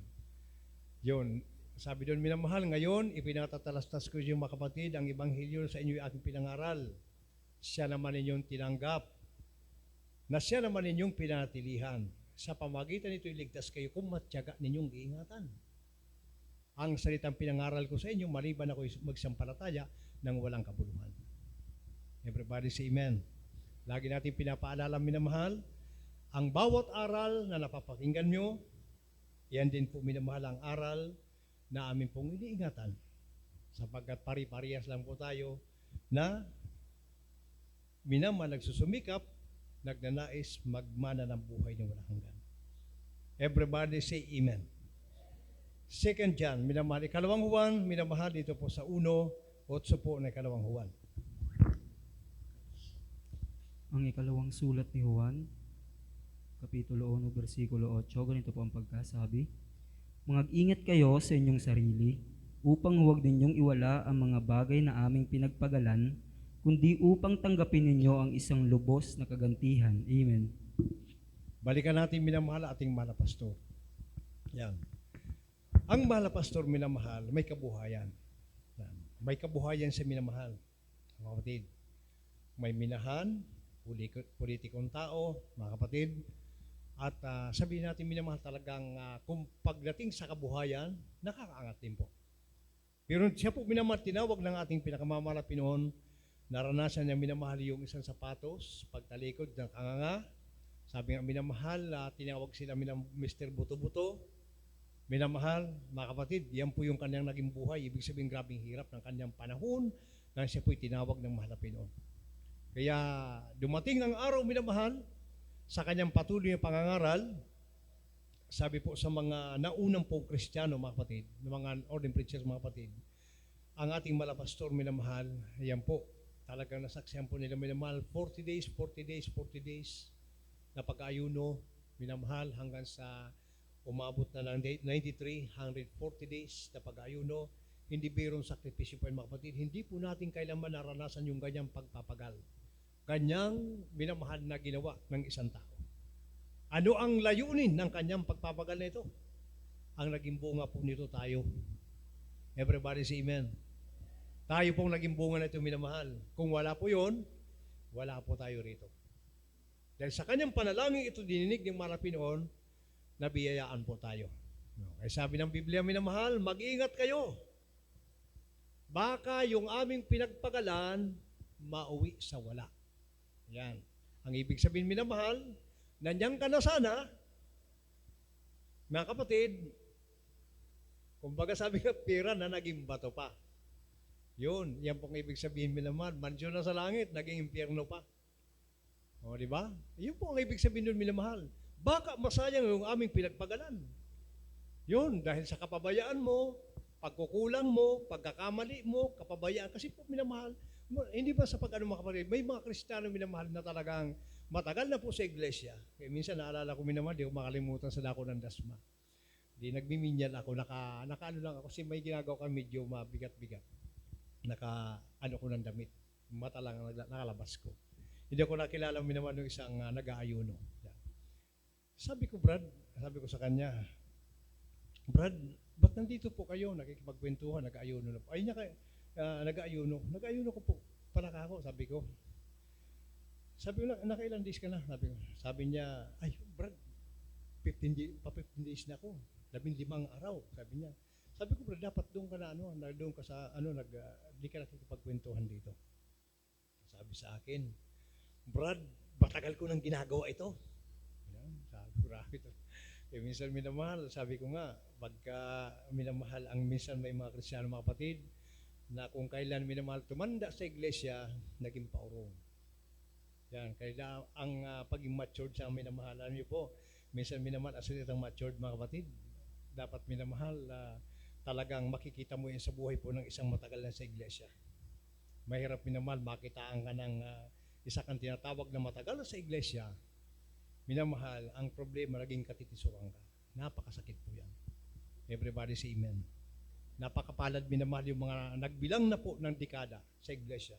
Yun. Sabi doon, minamahal, ngayon, ipinatatalastas ko yung mga kapatid, ang Ebanghelyo sa inyo ay aking pinangaral. Siya naman ninyong tinanggap, na siya naman ninyong pinanatilihan. Sa pamagitan nito, iligtas kayo kung matyaga ninyong iingatan. Ang salitang pinangaral ko sa inyo, maliban ako magsampalataya ng walang kabuluhan. Everybody say amen. Lagi natin pinapaalala, minamahal, ang bawat aral na napapakinggan nyo, yan din po minamahal ang aral na amin pong iniingatan. Sapagkat pari-parehas lang po tayo na minamahal nagsusumikap, nagnanais magmana ng buhay na walang hanggan. Everybody say amen. 2 John, minamahal. 2 Juan, minamahal dito po sa 1:8 po na 2 Juan. Ang ikalawang sulat ni Juan, Kapitulo 1, versikulo 8, ganito po ang pagkasabi, Mag-ingat kayo sa inyong sarili, upang huwag ninyong iwala ang mga bagay na aming pinagpagalan, kundi upang tanggapin ninyo ang isang lubos na kagantihan. Amen. Balikan natin minamahal ating mahal na pastor. Yan. Ang mahal na pastor minamahal, may kabuhayan. Yan. May kabuhayan sa minamahal. Mga kapatid, may minahan, politikong tao, mga kapatid, at sabihin natin minamahal talagang kung pagdating sa kabuhayan, nakakaangat din po. Pero siya po minamahal, tinawag ng ating pinakamamahal na Pinoon, naranasan niya minamahal yung isang sapatos, pagtalikod ng kanganga. Sabi nga minamahal, tinawag sila Mr. Buto-Buto. Minamahal, mga kapatid, yan po yung kanyang naging buhay. Ibig sabihin grabing hirap ng kanyang panahon na siya po'y tinawag ng mahal na Pinoon. Kaya dumating ang araw, minamahal, sa kanyang patuloy na pangangaral, sabi po sa mga naunang pong Kristiyano, mga kapatid, ng mga ordinary preachers, mga kapatid, ang ating malapastor, minamahal, yan po, talagang nasaksihan po nila, minamahal, 40 days na pag-ayuno, minamahal, hanggang sa umabot na ng 93, 140 days na pag-ayuno. Hindi birong sakripisyo po, mga kapatid. Hindi po natin kailanman naranasan yung ganyang pagpapagal. Kanyang minamahal na ginawa ng isang tao. Ano ang layunin ng kanyang pagpapagal na ito? Ang naging bunga po nito tayo. Everybody say amen. Tayo pong naging bunga na ito, minamahal. Kung wala po yun, wala po tayo rito. Dahil sa kanyang panalangin ito dininig ng mga Pinoon, nabiyayaan po tayo. Kaya sabi ng Biblia, minamahal, mag-ingat kayo. Baka yung aming pinagpagalan, mauwi sa wala. Yan. Ang ibig sabihin, minamahal, nandiyan ka na sana, mga kapatid, kumbaga sabi nga, pera na naging bato pa. Yun, yan pong ibig sabihin, minamahal, mansyon na sa langit, naging impyerno pa. O, di ba? Yun po ang ibig sabihin nun, minamahal. Baka masayang yung aming pinagpagalan. Yun, dahil sa kapabayaan mo, pagkukulang mo, pagkakamali mo, kapabayaan. Kasi po, minamahal, hindi ba sa pag-ano mga kapatid, may mga Kristiyano minamahal na talagang matagal na po sa iglesia. Kaya minsan naalala ko minamahal, di ko makalimutan sa dako ng dasma. Di nagmiminyan ako, naka-ano lang ako, kasi may ginagawa ko medyo mabigat-bigat. Naka-ano ko ng damit. Mata lang ang nakalabas ko. Hindi ako nakilala minamahal ng isang nag-aayuno. Sabi ko, Brad, sabi ko sa kanya, Brad, ba't nandito po kayo? Nakikipagkwentuhan, nag-aayuno na po. Ay, nag-aayuno. Nag-aayuno ko po. Para ka ako, sabi ko. Sabi ko, nakailan days ka na? Sabi niya, ay, Brad, 15 days na ako. 15 araw, sabi niya. Sabi ko, Brad, dapat doon ka na, doon ka sa, di ka nakikipagkwentuhan dito. Sabi sa akin, Brad, matagal ko nang ginagawa ito. Sabi ko, grabe ito. Eh, minsan minamahal, sabi ko nga, pagka minamahal, ang minsan may mga Kristiyano, mga kapatid, na kung kailan minamahal tumanda sa iglesia, naging paurong. Yan, kaya ang paging matured sa minamahal, alam niyo po, minsan minamahal, asunod ang matured, mga kapatid, dapat minamahal, talagang makikita mo yan sa buhay po ng isang matagal na sa iglesia. Mahirap minamahal, makitaan ka ng isa kang tinatawag na matagal na sa iglesia, minamahal, ang problema, naging katitisuran ka. Napakasakit po yan. Everybody say amen. Napakapalad, minamahal, yung mga nagbilang na po ng dekada sa iglesia.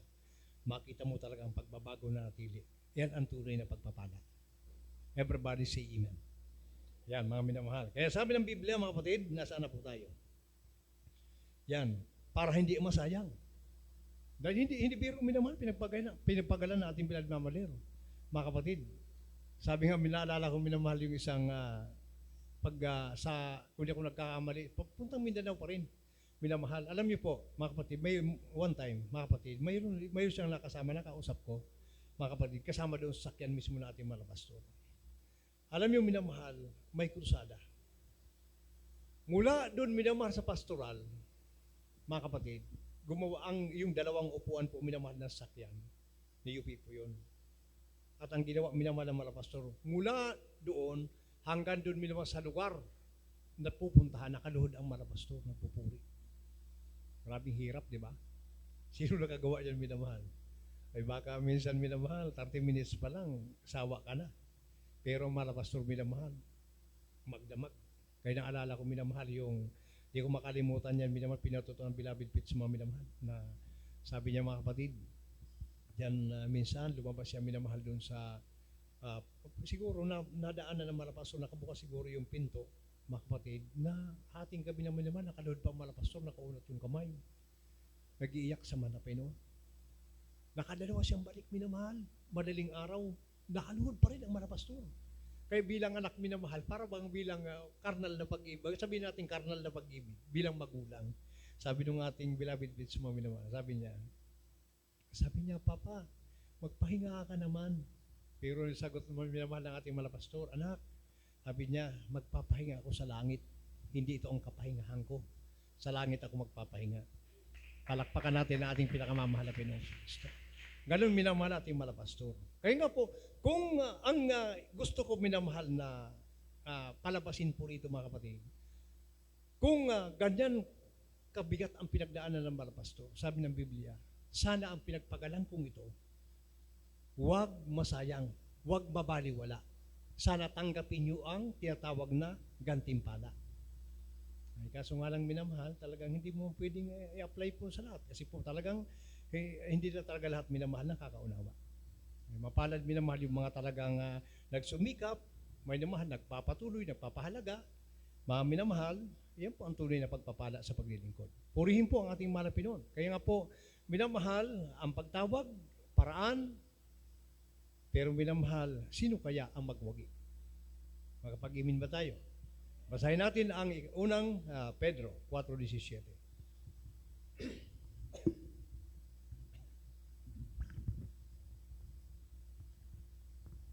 Makita mo talaga ang pagbabago na natili. Yan ang tunay na pagpapala. Everybody say amen. Yan, mga minamahal. Kaya sabi ng Biblia, mga kapatid, nasaan na po tayo? Yan, para hindi masayang. Dahil hindi biro minamahal, pinagpagalan na ating pinagmamalero. Mga kapatid, sabi nga, minaalala ko minamahal yung isang kung di ako nagkakamali, puntang Mindanao pa rin, minamahal. Alam niyo po, mga kapatid, may one time, mga kapatid, mayroon siyang nakasama, nakausap ko, mga kapatid, kasama doon sa sakyan mismo na ating mga pastor. Alam niyo, minamahal, may krusada. Mula doon, minamahal sa pastoral, mga kapatid, gumawa yung dalawang upuan po, minamahal na sakyan, ni UP po yun. At ang ginawa, minamahal ng mga pastor, mula doon, hanggang doon minamahal sa lugar na pupuntahan, nakaluhod ang mga pastor, nagpupuri. Maraming hirap, di ba? Sino nakagawa yan, minamahal? Ay baka minsan, minamahal, 30 minutes pa lang, sawa ka na. Pero mga pastor, minamahal, magdamag. Kaya naalala ko, minamahal, yung di ko makalimutan yan, minamahal, pinatuto ng Beloved Pits, mga minamahal, na sabi niya, mga kapatid, yan minsan, lumabas siya, minamahal, doon sa siguro nadaan na ng mga pastor, nakabukas siguro yung pinto, mga kapatid, na ating gabi naman naman, nakaluhod pa ang mga pastor, nakaunat yung kamay. Nag-iiyak sa manapay noon. Nakadalawa siyang balik, minamahal. Madaling araw, nakaluhod pa rin ang mga pastor. Kaya bilang anak minamahal, para bang bilang karnal na pag-ibig, sabihin natin karnal na pag-ibig, bilang magulang. Sabi nung ating beloved bits mga minamahal, sabi niya, Papa, magpahinga ka naman. Pero sagot naman minamahal ng ating mga pastor, anak, sabi niya, magpapahinga ako sa langit. Hindi ito ang kapahingahan ko. Sa langit ako magpapahinga. Palakpakan natin ang ating pinakamamahal na Pinoong Kristo. Ganun minamahal ating mga pastor. Kaya nga po, kung ang gusto ko minamahal na palabasin po rito mga kapatid, kung ganyan kabigat ang pinagdaanan ng mga pastor, sabi ng Biblia, sana ang pinagpagalan kong ito, huwag masayang, huwag mabaliwala. Sana tanggapin niyo ang tinatawag na gantimpala. Ay, kaso nga lang minamahal, talagang hindi mo pwedeng i-apply po sa lahat. Kasi po talagang hindi na talaga lahat minamahal na kakaunawa. Ay, mapalad minamahal yung mga talagang nagsumikap, may minamahal, nagpapatuloy, nagpapahalaga, mga minamahal, yan po ang tunay na pagpapala sa paglilingkod. Purihin po ang ating mahal na Pinoon. Kaya nga po, minamahal ang pagtawag, paraan, pero minamahal, sino kaya ang magwagi? Makapag-imin ba tayo? Basahin natin ang unang Pedro 4:17.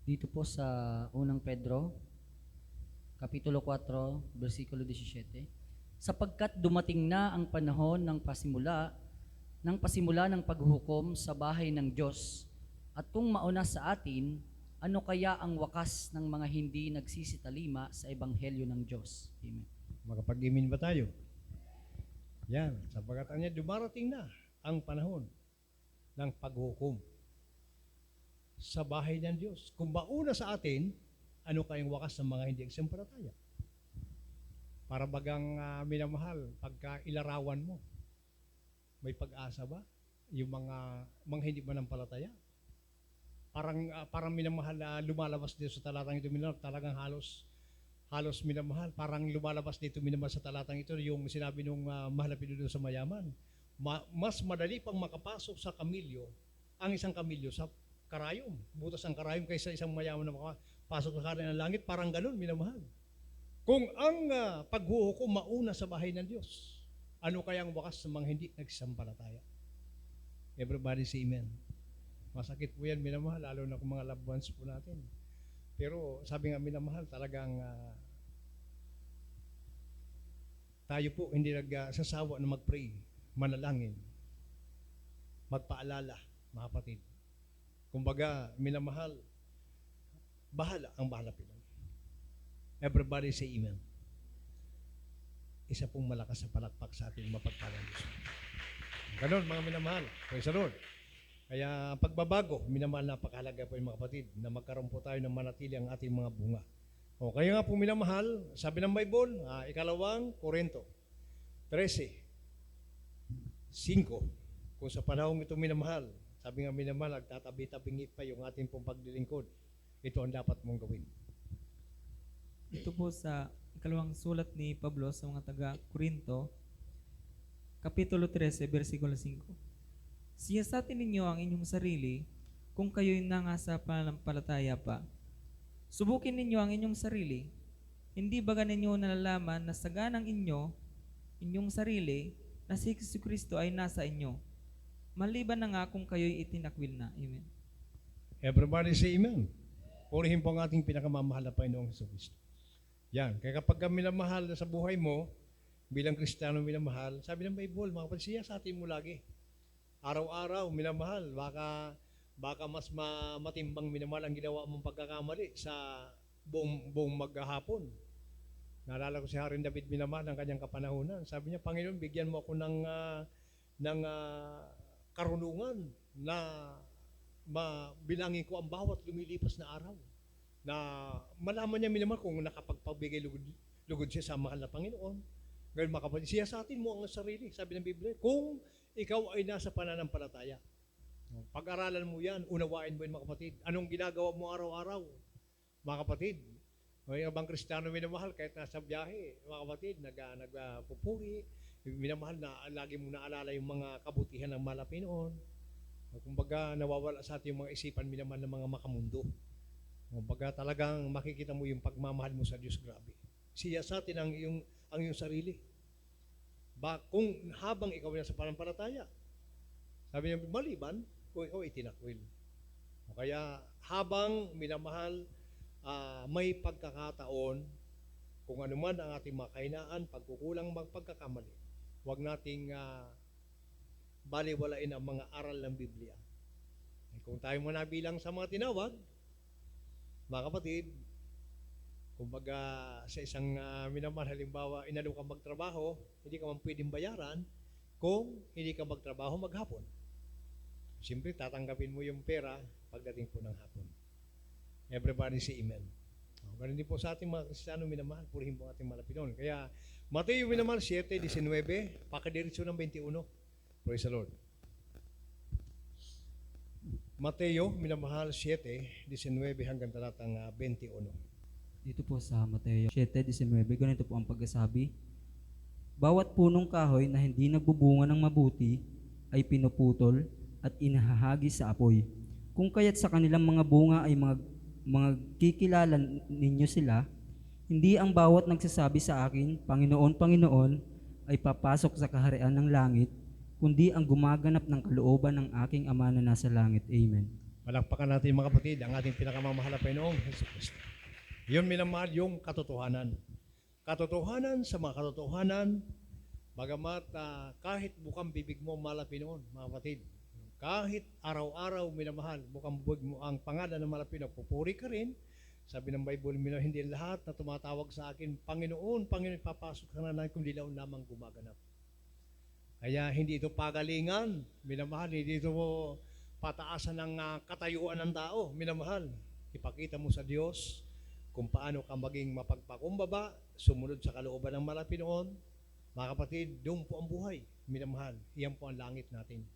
Dito po sa unang Pedro, Kapitulo 4, versikulo 17. Sapagkat dumating na ang panahon ng pasimula ng paghuhukom sa bahay ng Diyos, at kung mauna sa atin, ano kaya ang wakas ng mga hindi nagsisitalima sa ebanghelyo ng Diyos? Amen. Makapag-imin ba tayo? Yan, sapagkat anya dumarating na ang panahon ng paghukom sa bahay ng Diyos. Kung mauna sa atin, ano kayang wakas ng mga hindi nagsampalataya? Para bagang minamahal, pagka ilarawan mo, may pag-asa ba? Yung mga hindi manampalataya? Parang minamahal na lumalabas dito sa talatang ito, minamahal, talagang halos minamahal, parang lumalabas dito minamahal sa talatang ito, yung sinabi nung mahal na Pinoon sa mayaman, mas madali pang makapasok sa kamilyo, ang isang kamilyo sa karayom, butas ang karayom kaysa isang mayaman na makapasok sa karayom ng langit, parang ganun, minamahal. Kung ang paghuhukom mauna sa bahay ng Diyos, ano kayang wakas sa mga hindi nagsampalataya? Everybody say amen. Masakit po yan, minamahal, lalo na kung mga loved ones po natin. Pero sabi nga, minamahal, talagang tayo po hindi nagsasawa na mag-pray, manalangin, magpaalala, mga kapatid. Kumbaga, minamahal, bahala ang bahala Pinoy. Everybody say amen. Isa pong malakas na palakpak sa ating mapagpalang Diyos. Ganon, mga minamahal. Praise the Lord. Kaya pagbabago, minamahal, napakahalaga po yung mga kapatid na magkaroon po tayo ng manatili ang ating mga bunga. O kaya nga po minamahal, sabi ng Bible, ikalawang Korinto 13:5, kung sa panahong ito minamahal, Sabi nga minamahal, nagtatabi-tabingi pa yung ating pong paglilingkod. Ito ang dapat mong gawin. Ito po sa ikalawang sulat ni Pablo sa mga taga-Korinto, Kapitulo 13, versikulo 5. Siyasatin ninyo ang inyong sarili kung kayo'y nangasa pananampalataya pa. Subukin ninyo ang inyong sarili. Hindi ba ninyo nalalaman na saganang inyong sarili, na si Kristo ay nasa inyo? Maliban na nga kung kayo'y itinakwil na. Amen. Everybody say amen. Purihin po ang ating pinakamamahal na Panginoong Jesucristo. Yan. Kaya kapag minamahal na sa buhay mo, bilang Kristiyano minamahal, sabi ng Bible, mga kapatid, siya sa atin mo lagi. Araw-araw, minamahal. Baka mas matimbang minamahal ang ginawa mong pagkakamali sa buong maghapon. Naalala ko si Haring David minamahal ng kanyang kapanahunan. Sabi niya, Panginoon, bigyan mo ako ng karunungan na mabilangin ko ang bawat lumilipas na araw. Na malaman niya minamahal kung nakapagpabigay lugod siya sa mahal na Panginoon. Ngayon mga kapatid, siya sa atin mo ang sarili, sabi ng Biblia, kung ikaw ay nasa pananampalataya. Pag-aralan mo yan, unawain mo yan mga kapatid. Anong ginagawa mo araw-araw? Mga kapatid, may ibang Kristiyano minamahal kahit nasa biyahe, mga kapatid, nagpupuri, minamahal na lagi mong naalala yung mga kabutihan ng mahal na Panginoon. Kumbaga nawawala sa atin yung mga isipan minamahal ng mga makamundo. Kumbaga talagang makikita mo yung pagmamahal mo sa Diyos, grabe. Siya sa atin ang iyong sarili. Kung habang ikaw nasa pananampalataya, sabi niya, maliban kung ikaw ay tinakwil. O kaya habang minamahal, may pagkakataon, kung ano man ang ating mga kahinaan, pagkukulang pagkakamali, huwag nating baliwalain ang mga aral ng Biblia. Kung tayo manabilang sa mga tinawag, mga kapatid, kumbaga sa isang minamahal, halimbawa, inalo ka magtrabaho, hindi ka man pwedeng bayaran kung hindi ka magtrabaho maghapon. Siyempre, tatanggapin mo yung pera pagdating po ng hapon. Everybody say amen. Ganun din po sa ating mga Kristiyano minamahal, purihin po ating mga Pinoon. Kaya, Mateo minamahal 7:19, pakadiretso ng 21. Praise the Lord. Mateo minamahal 7:19 hanggang talatang 21. Dito po sa Mateo 7:19, ganito po ang pagkasabi. Bawat punong kahoy na hindi nagbubunga ng mabuti ay pinuputol at inahahagi sa apoy. Kung kaya't sa kanilang mga bunga ay mga kikilala ninyo sila, hindi ang bawat nagsasabi sa akin, Panginoon, Panginoon, ay papasok sa kaharian ng langit, kundi ang gumaganap ng kalooban ng aking Ama na nasa langit. Amen. Palakpakan natin mga kapatid, ang ating pinakamamahal na Panginoong Jesucristo. Yun minamahal yung katotohanan. Katotohanan sa mga katotohanan, bagamat kahit bukang bibig mo mahal na Panginoon, mga kapatid, kahit araw-araw minamahal, bukang bibig mo ang pangalan ng mahal na Panginoon, pupuri ka rin. Sabi ng Bible, hindi lahat na tumatawag sa akin, Panginoon, Panginoon, papasok ka na lang kung dilaw lamang gumaganap. Kaya hindi ito pagalingan, minamahal, hindi ito pataasan ng katayuan ng tao, minamahal. Ipakita mo sa Diyos kung paano ka maging mapagpakumbaba, sumunod sa kalooban ng mahal na Panginoon. Mga kapatid, doon po ang buhay, minamahal. Iyan po ang langit natin.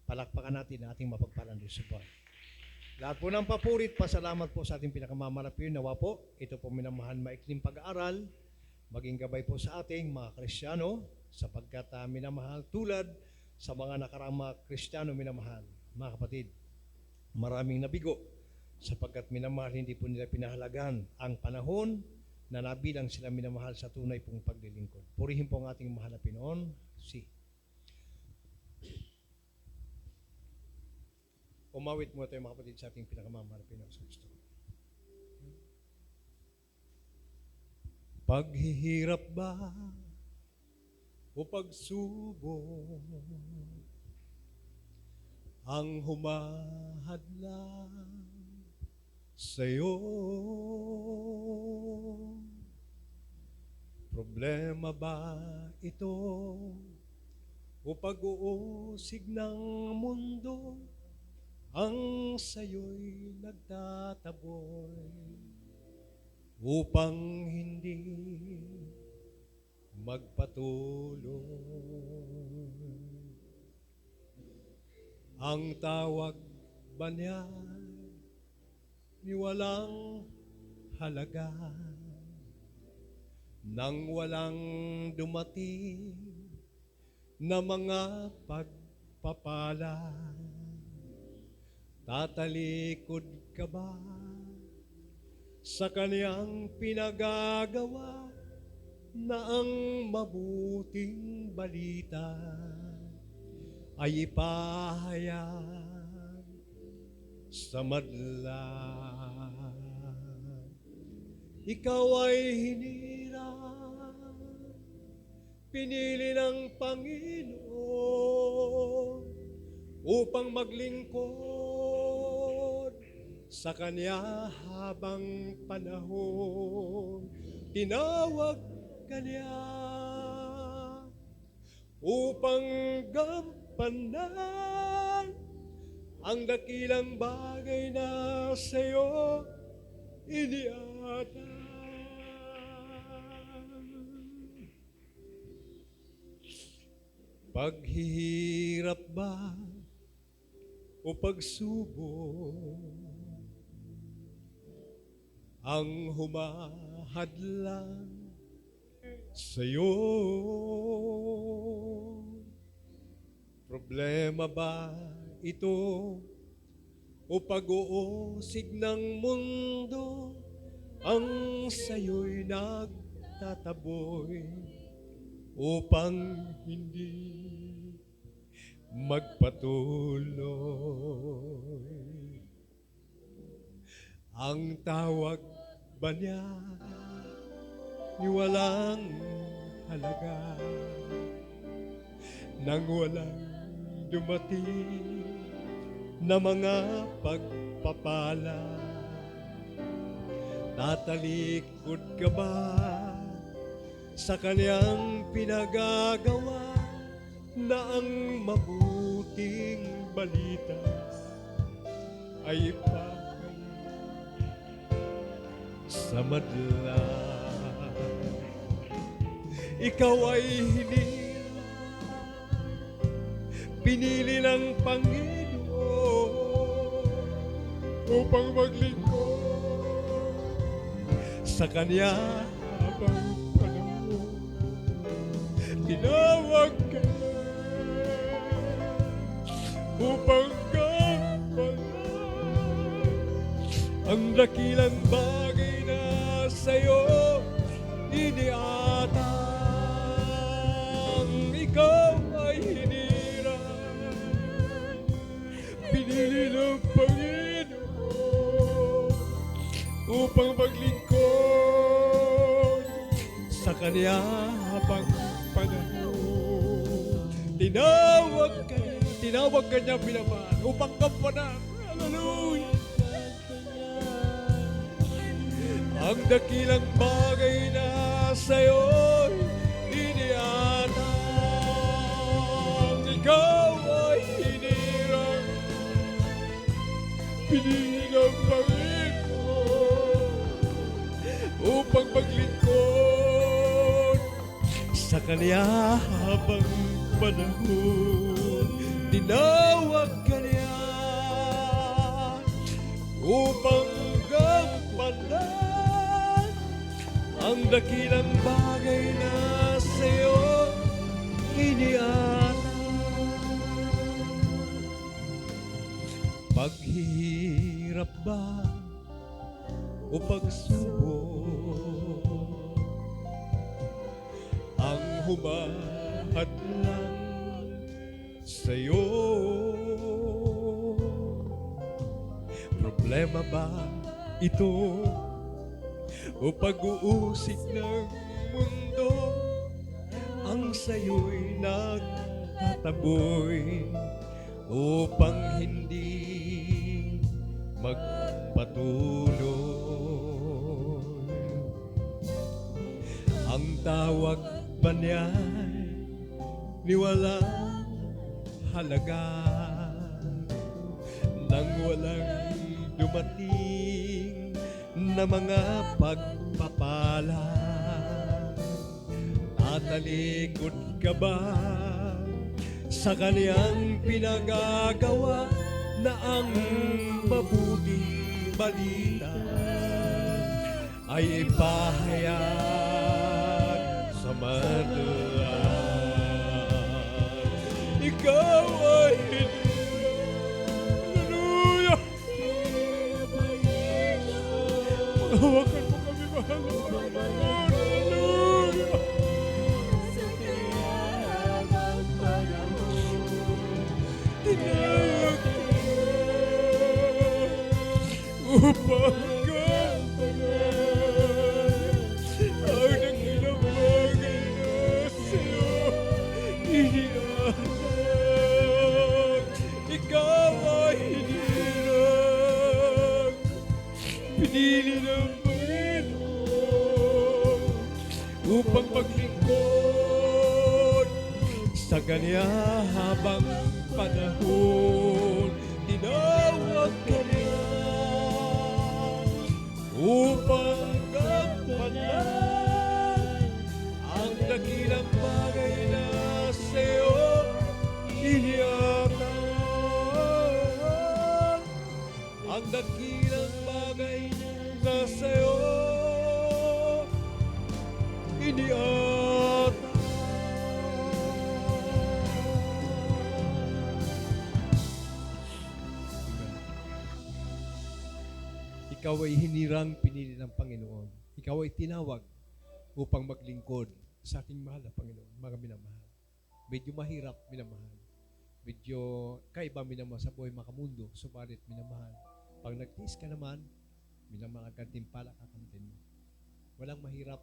Palakpakan natin ang ating mapagpalang Diyos sa buhay. Lahat po ng papurit, pasalamat po sa ating pinakamamalapiyon. Nawa po, ito po minamahal maikling pag-aaral, maging gabay po sa ating mga Kristiyano, sapagkat minamahal tulad sa mga nakaraang mga Kristiyano minamahal. Mga kapatid, maraming nabigo, sapagkat minamahal hindi po nila pinahalagan ang panahon na nabilang sila minamahal sa tunay pong paglilingkod. Purihin po ang ating mahal na Pinoon. Umawit mo tayo mga kapatid sa ating pinakamamahal na Pinoon sa Kristo. Paghihirap ba o pagsubok ang humahadlang sa'yo? Problema ba ito o pag-uusig ng mundo ang sa'yo'y nagtataboy upang hindi magpatuloy? Ang tawag ba niya ni walang halaga, nang walang dumating na mga pagpapala? Tatalikod ka ba sa kaniyang pinagagawa na ang mabuting balita ay ipahayag sa madla? Ikaw ay hinirang, pinili ng Panginoon upang maglingkod sa Kanya habang panahon. Tinawag ka niya upang gampanan ang dakilang bagay na sa'yo iniatang. Paghihirap ba o pagsubok ang humahadlang sa'yo? Problema ba ito o pag-uusig ng mundo ang sa'yo'y nagtataboy upang hindi magpatuloy? Ang tawag ba niya ni walang halaga, nang walang dumating na mga pagpapala? Tatalikod ka ba sa kaniyang pinagagawa na ang mabuting balita ay ipahayag sa madla? Ikaw ay hinirang, pinili ng Panginoon upang maglingkod sa Kanya habang panahon. Tinawag ka upang gampanan ang dakilang bagay na sa'yo iniatang. Ikaw ay hinirang, pinili ng Panginoon upang maglingkod sa Kanya habang panahon. Tinawag ka niya binaban upang gampanan. Hallelujah! Ang dakilang bagay na sa'yo'y iniatang. Ikaw ay hinirang, pinili ng Panginoon upang maglingkod sa Kanya habang panahon. Tinawag ka niya upang gampanan ang dakilang bagay na sa'yo iniatang. Paghihirap ba o pagsubok ang humahadlang sa'yo? Problema ba ito o pag-uusig ng mundo ang sa'yo'y nagtataboy upang hindi magpatuloy? Ang tawag ba niya ni walang halaga, nang walang dumating na mga pagpapala? Tatalikod ka ba sa kaniyang pinagagawa na ang mabuting balita ay ipahayag sa madlaan. Ikaw ay hallelujah! Hawakan mo kami, mahal na Panginoon. Hallelujah! Tinawag ka upang gampanan ang dakilang bagay na sa'yo inianak. Ikaw ay hinirang, pinili ng Panginoon upang maglingkod sa kanya habang panahon. Tinawag ka niya upang gampanan ang dakilang bagay na sa'yo iniatak. Ang dakilang bagay na sa'yo iniatak. Ikaw ay hinirang, pinili ng Panginoon. Ikaw ay tinawag upang maglingkod sa ating mahal na Panginoon, mga minamahal. Medyo mahirap, minamahal. Medyo kaiba, minamahal sa buhay makamundo, subalit minamahal. Pag nagtiis ka naman, minamahal, gantimpala kakamtin mo. Walang mahirap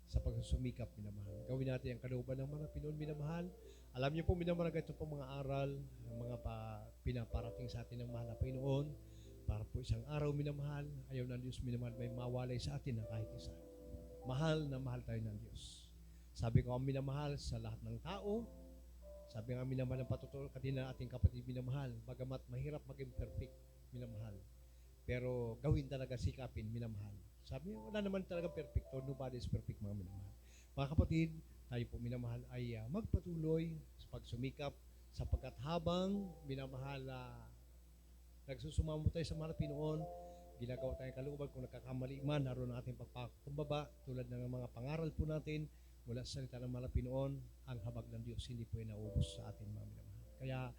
sa pagsusumikap, minamahal. Gawin natin ang kalooban ng mga Pinoon, minamahal. Alam niyo po, minamahal, ito po mga aral, mga pinaparating sa atin ng mahal na Panginoon. Para po isang araw, minamahal, ayaw ng Diyos, minamahal, may mawalay sa atin na kahit isa. Mahal na mahal tayo ng Diyos. Sabi ko, ang minamahal sa lahat ng tao. Sabi nga, minamahal ng patutunan kanina ating kapatid, minamahal. Bagamat mahirap maging perfect, minamahal. Pero gawin talaga, sikapin, minamahal. Sabi nga, wala naman talaga perfecto. Nobody is perfect, mga minamahal. Mga kapatid, tayo po minamahal ay magpatuloy sa pagsumikap sapagkat habang minamahal nagsusumamo tayo sa mahal na Pinoon, ginagawa tayong kalooban. Kung nagkakamali man, naroon ang ating pagpakumbaba tulad ng mga pangaral po natin mula sa salita ng mahal na Pinoon. Ang habag ng Diyos hindi po ay naubos sa ating mga minamahal. Kaya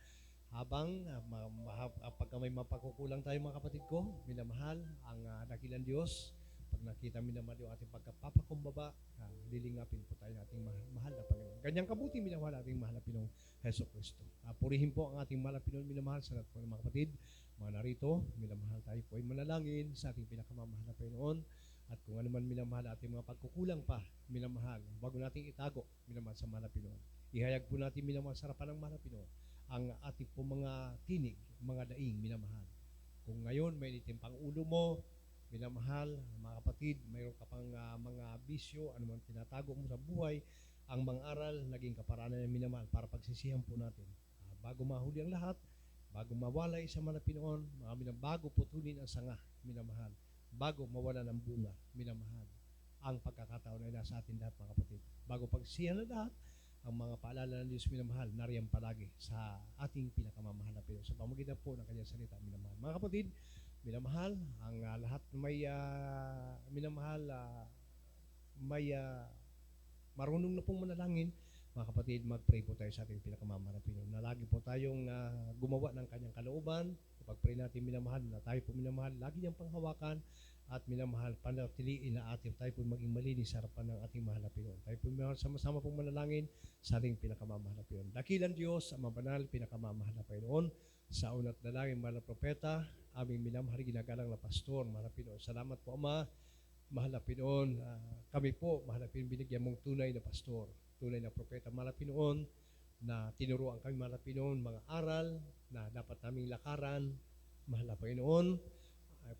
habang pagka may mapagkukulang tayo, mga kapatid ko, minamahal, ang dakilang Diyos, pag nakita minamahal yung ating pagkapapakumbaba, lilingapin po tayo ng ating mahal na Panginoon. Ganyang kabuti, minamahal ating mahal na Pinoong Heso Kristo. Purihin po ang ating mahal na Pinoon, minamahal sa lahat po ng mga kapatid. Mga narito, minamahal tayo po ay manalangin sa ating pinakamamahal na Panginoon. At kung ano man minamahal ating mga pagkukulang pa, minamahal, bago nating itago, minamahal sa mahal na Pinoon. Ihayag po natin, minamahal sa harapan ng mahal na Pinoon, ang ating po mga tinig, mga daing, minamahal. Kung ngayon may itimpang ulo mo, minamahal, mga kapatid, mayroon ka pang mga bisyo, ano man tinatago mo sa buhay, ang mga aral, naging kaparanan ng minamahal para pagsisihan po natin. Bago mahuli ang lahat, bago mawalay sa mga Pinoon, bago putulin ang sanga, minamahal. Bago mawala ng bunga, minamahal. Ang pagkakataon ay nasa atin lahat, mga kapatid. Bago pagsiyan na lahat, ang mga paalala ng Diyos, minamahal, nariyan palagi sa ating pinakamamahal na Pinoon. Sa pamagitan po ng kanyang salita, minamahal. Mga kapatid, minamahal, ang lahat may minamahal, may marunong na pong manalangin. Mga kapatid, mag-pray po tayo sa ating pinakamamahal na Pinoon. Na lagi po tayong gumawa ng kanyang kalooban. Pag-pray natin, minamahal, na tayo po minamahal, lagi niyang panghawakan at minamahal, panatiliin na ating tayo po maging malinis sa harapan ng ating mahal na Pinoon. Tayo po minamahal, sama-sama pong manalangin sa ating pinakamamahal na Pinoon. Dakilang Diyos, ang mabanal, pinakamamahal na Pinoon, sa unat dalangin, mahal na propeta, aming minamahal, ginagalang na pastor, mahal na Pinoon. Salamat po, Ama, mahal na Pinoon. Kami po, mahal na Pinoon, binigyan mong tunay na pastor, tunay na propeta, mahal na Pinoon, na tinuruan kami, mahal na Pinoon, mga aral na dapat naming lakaran, mahal na Panginoon.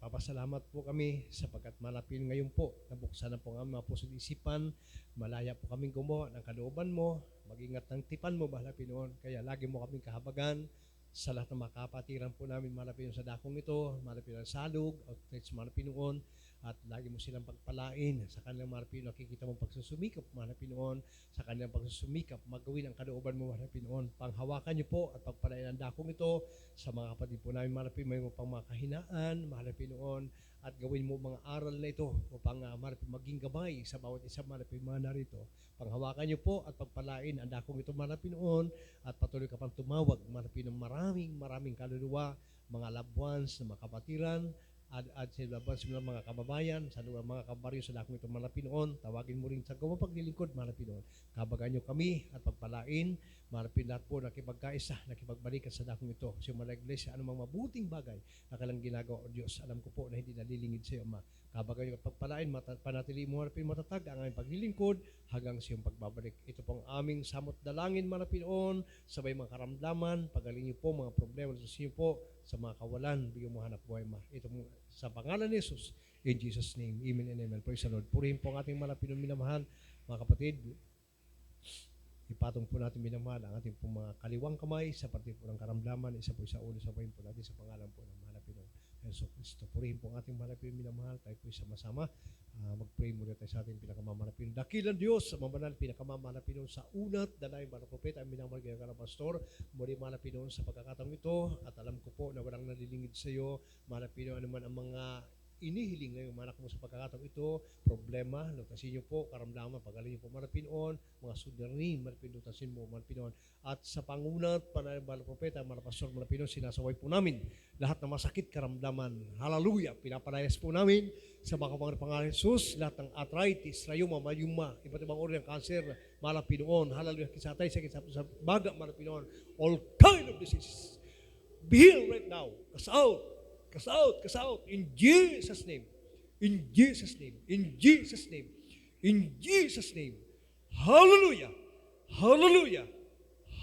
Papasalamat po kami sapagkat mahal na Pinoon, ngayon po, nabuksan na po ang mga puso at isipan, malaya po kaming gumawa ng kalooban mo, mag-ingat ng tipan mo, mahal na Pinoon, kaya lagi mo kaming kahabagan sa lahat ng mga kapatiran po namin, mahal na Pinoon, sa dakong ito, mahal na Pinoon, salug, outreach, mahal na Pinoon, at lagi mo silang pagpalain sa kanilang mga Pinoon. Nakikita mo pagsusumikap, mga Pinoon, sa kanilang pagsusumikap, magawin ang kalooban mo, mga Pinoon. Panghawakan niyo po at pagpalain ang dakong ito sa mga kapatid po namin, mga Pinoon, may pang mga kahinaan, mga Pinoon, at gawin mo mga aral na ito upang maging gabay sa bawat isang mga Pinoon narito. Panghawakan niyo po at pagpalain ang dakong ito, mga Pinoon, at patuloy ka pang tumawag, mga Pinoon, maraming kaluluwa, mga loved ones, mga kapatiran, at sa laban sa mga kababayan, sa mga kabaryo sa dakong ito, mga Pinoon, tawagin mo rin sa gawang paglilingkod, mga Pinoon. Kabagan nyo kami at pagpalain, mga Pinoon, lahat po nakipagkaisa, nakipagbalikan sa dakong ito. Sa mga iglesia, anumang mabuting bagay na kailang ginagawa, O Diyos, alam ko po na hindi nalilingid sa iyo, Ama. Kabagan nyo at pagpalain, panatili mo, mga Pinoon, matatag ang aming paglilingkod hanggang sa iyong pagbabalik. Ito pong aming samot dalangin, mga Pinoon, sabay mga karamdaman, pagaling niyo po mga problema sa inyo po, sa mga kawalan, bigyan mo hanap buhay, Ma. Ito mo sa pangalan ni Jesus, in Jesus' name, amen and amen. Praise the Lord. Purihin po ang ating mga Pinoon minamahal, mga kapatid. Ipatong po natin minamahal ang ating po mga kaliwang kamay sa parte po ng karamdaman, isa po sa ulo, sa po natin sa pangalan po ng mahal na Pinoon. Jesus Cristo. Purihin po ang ating mahal na Pinoon minamahal, tayo po sama-sama. Mag-pray muna tayo sa ating pinakamamahal na Pinoon. Dakilang Diyos, sa mabanal, pinakamamahal na Pinoon sa unat, dalay, mga propeta, ang minamahal kaya pastor, muli mahal na Pinoon sa pagkakataong ito, at alam ko po na walang nalilingid sa iyo, mahal na Pinoon, anuman ang mga inihiling ngayong manak mo sa pagkakataong ito, problema, lutasin niyo po, karamdaman, pagaling niyo po, mga Pinoon, mga sudarin, mga Pinoon, lutasin mo, mga Pinoon, at sa pangunat, mga propeta, mga pastor, mga Pinoon, sinasaway po namin lahat ng masakit karamdaman. Hallelujah! Pinapalayas po namin sa mga pangalan ni Jesus, lahat ng arthritis, rayuma, mayuma, iba't ibang uri ng cancer, mga Pinoon, hallelujah, kisatay, sakit sa baga, mga Pinoon, all kind of diseases. Be healed right now. Cast out. Cast out, cast out, in Jesus' name, in Jesus' name, in Jesus' name, in Jesus' name. Hallelujah, hallelujah,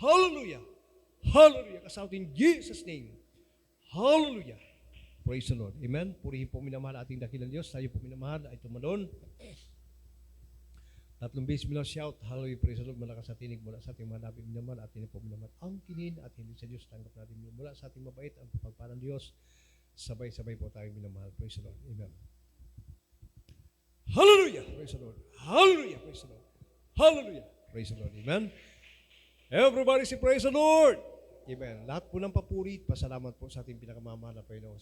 hallelujah, hallelujah, cast out in Jesus' name. Hallelujah. Praise the Lord. Amen. Purihin po minamahal ating dakilang Diyos. Tayo po minamahal ay tumalon. Tatlong beses minamahal shout. Hallelujah. Praise the Lord. Malakas sa tinig mula sa ating mga labi minamahal at po minamahal ang kinin at hindi sa Diyos. Tanggap natin mula sa ating mabait ang pagpapalang Diyos. Sabay-sabay po tayo minamahal. Praise the Lord. Amen. Hallelujah. Praise the Lord. Hallelujah. Praise the Lord. Hallelujah. Praise the Lord. Amen. Everybody say praise the Lord. Amen. Lahat po ng papuri, pasalamat po sa ating pinakamamahal na Panginoon.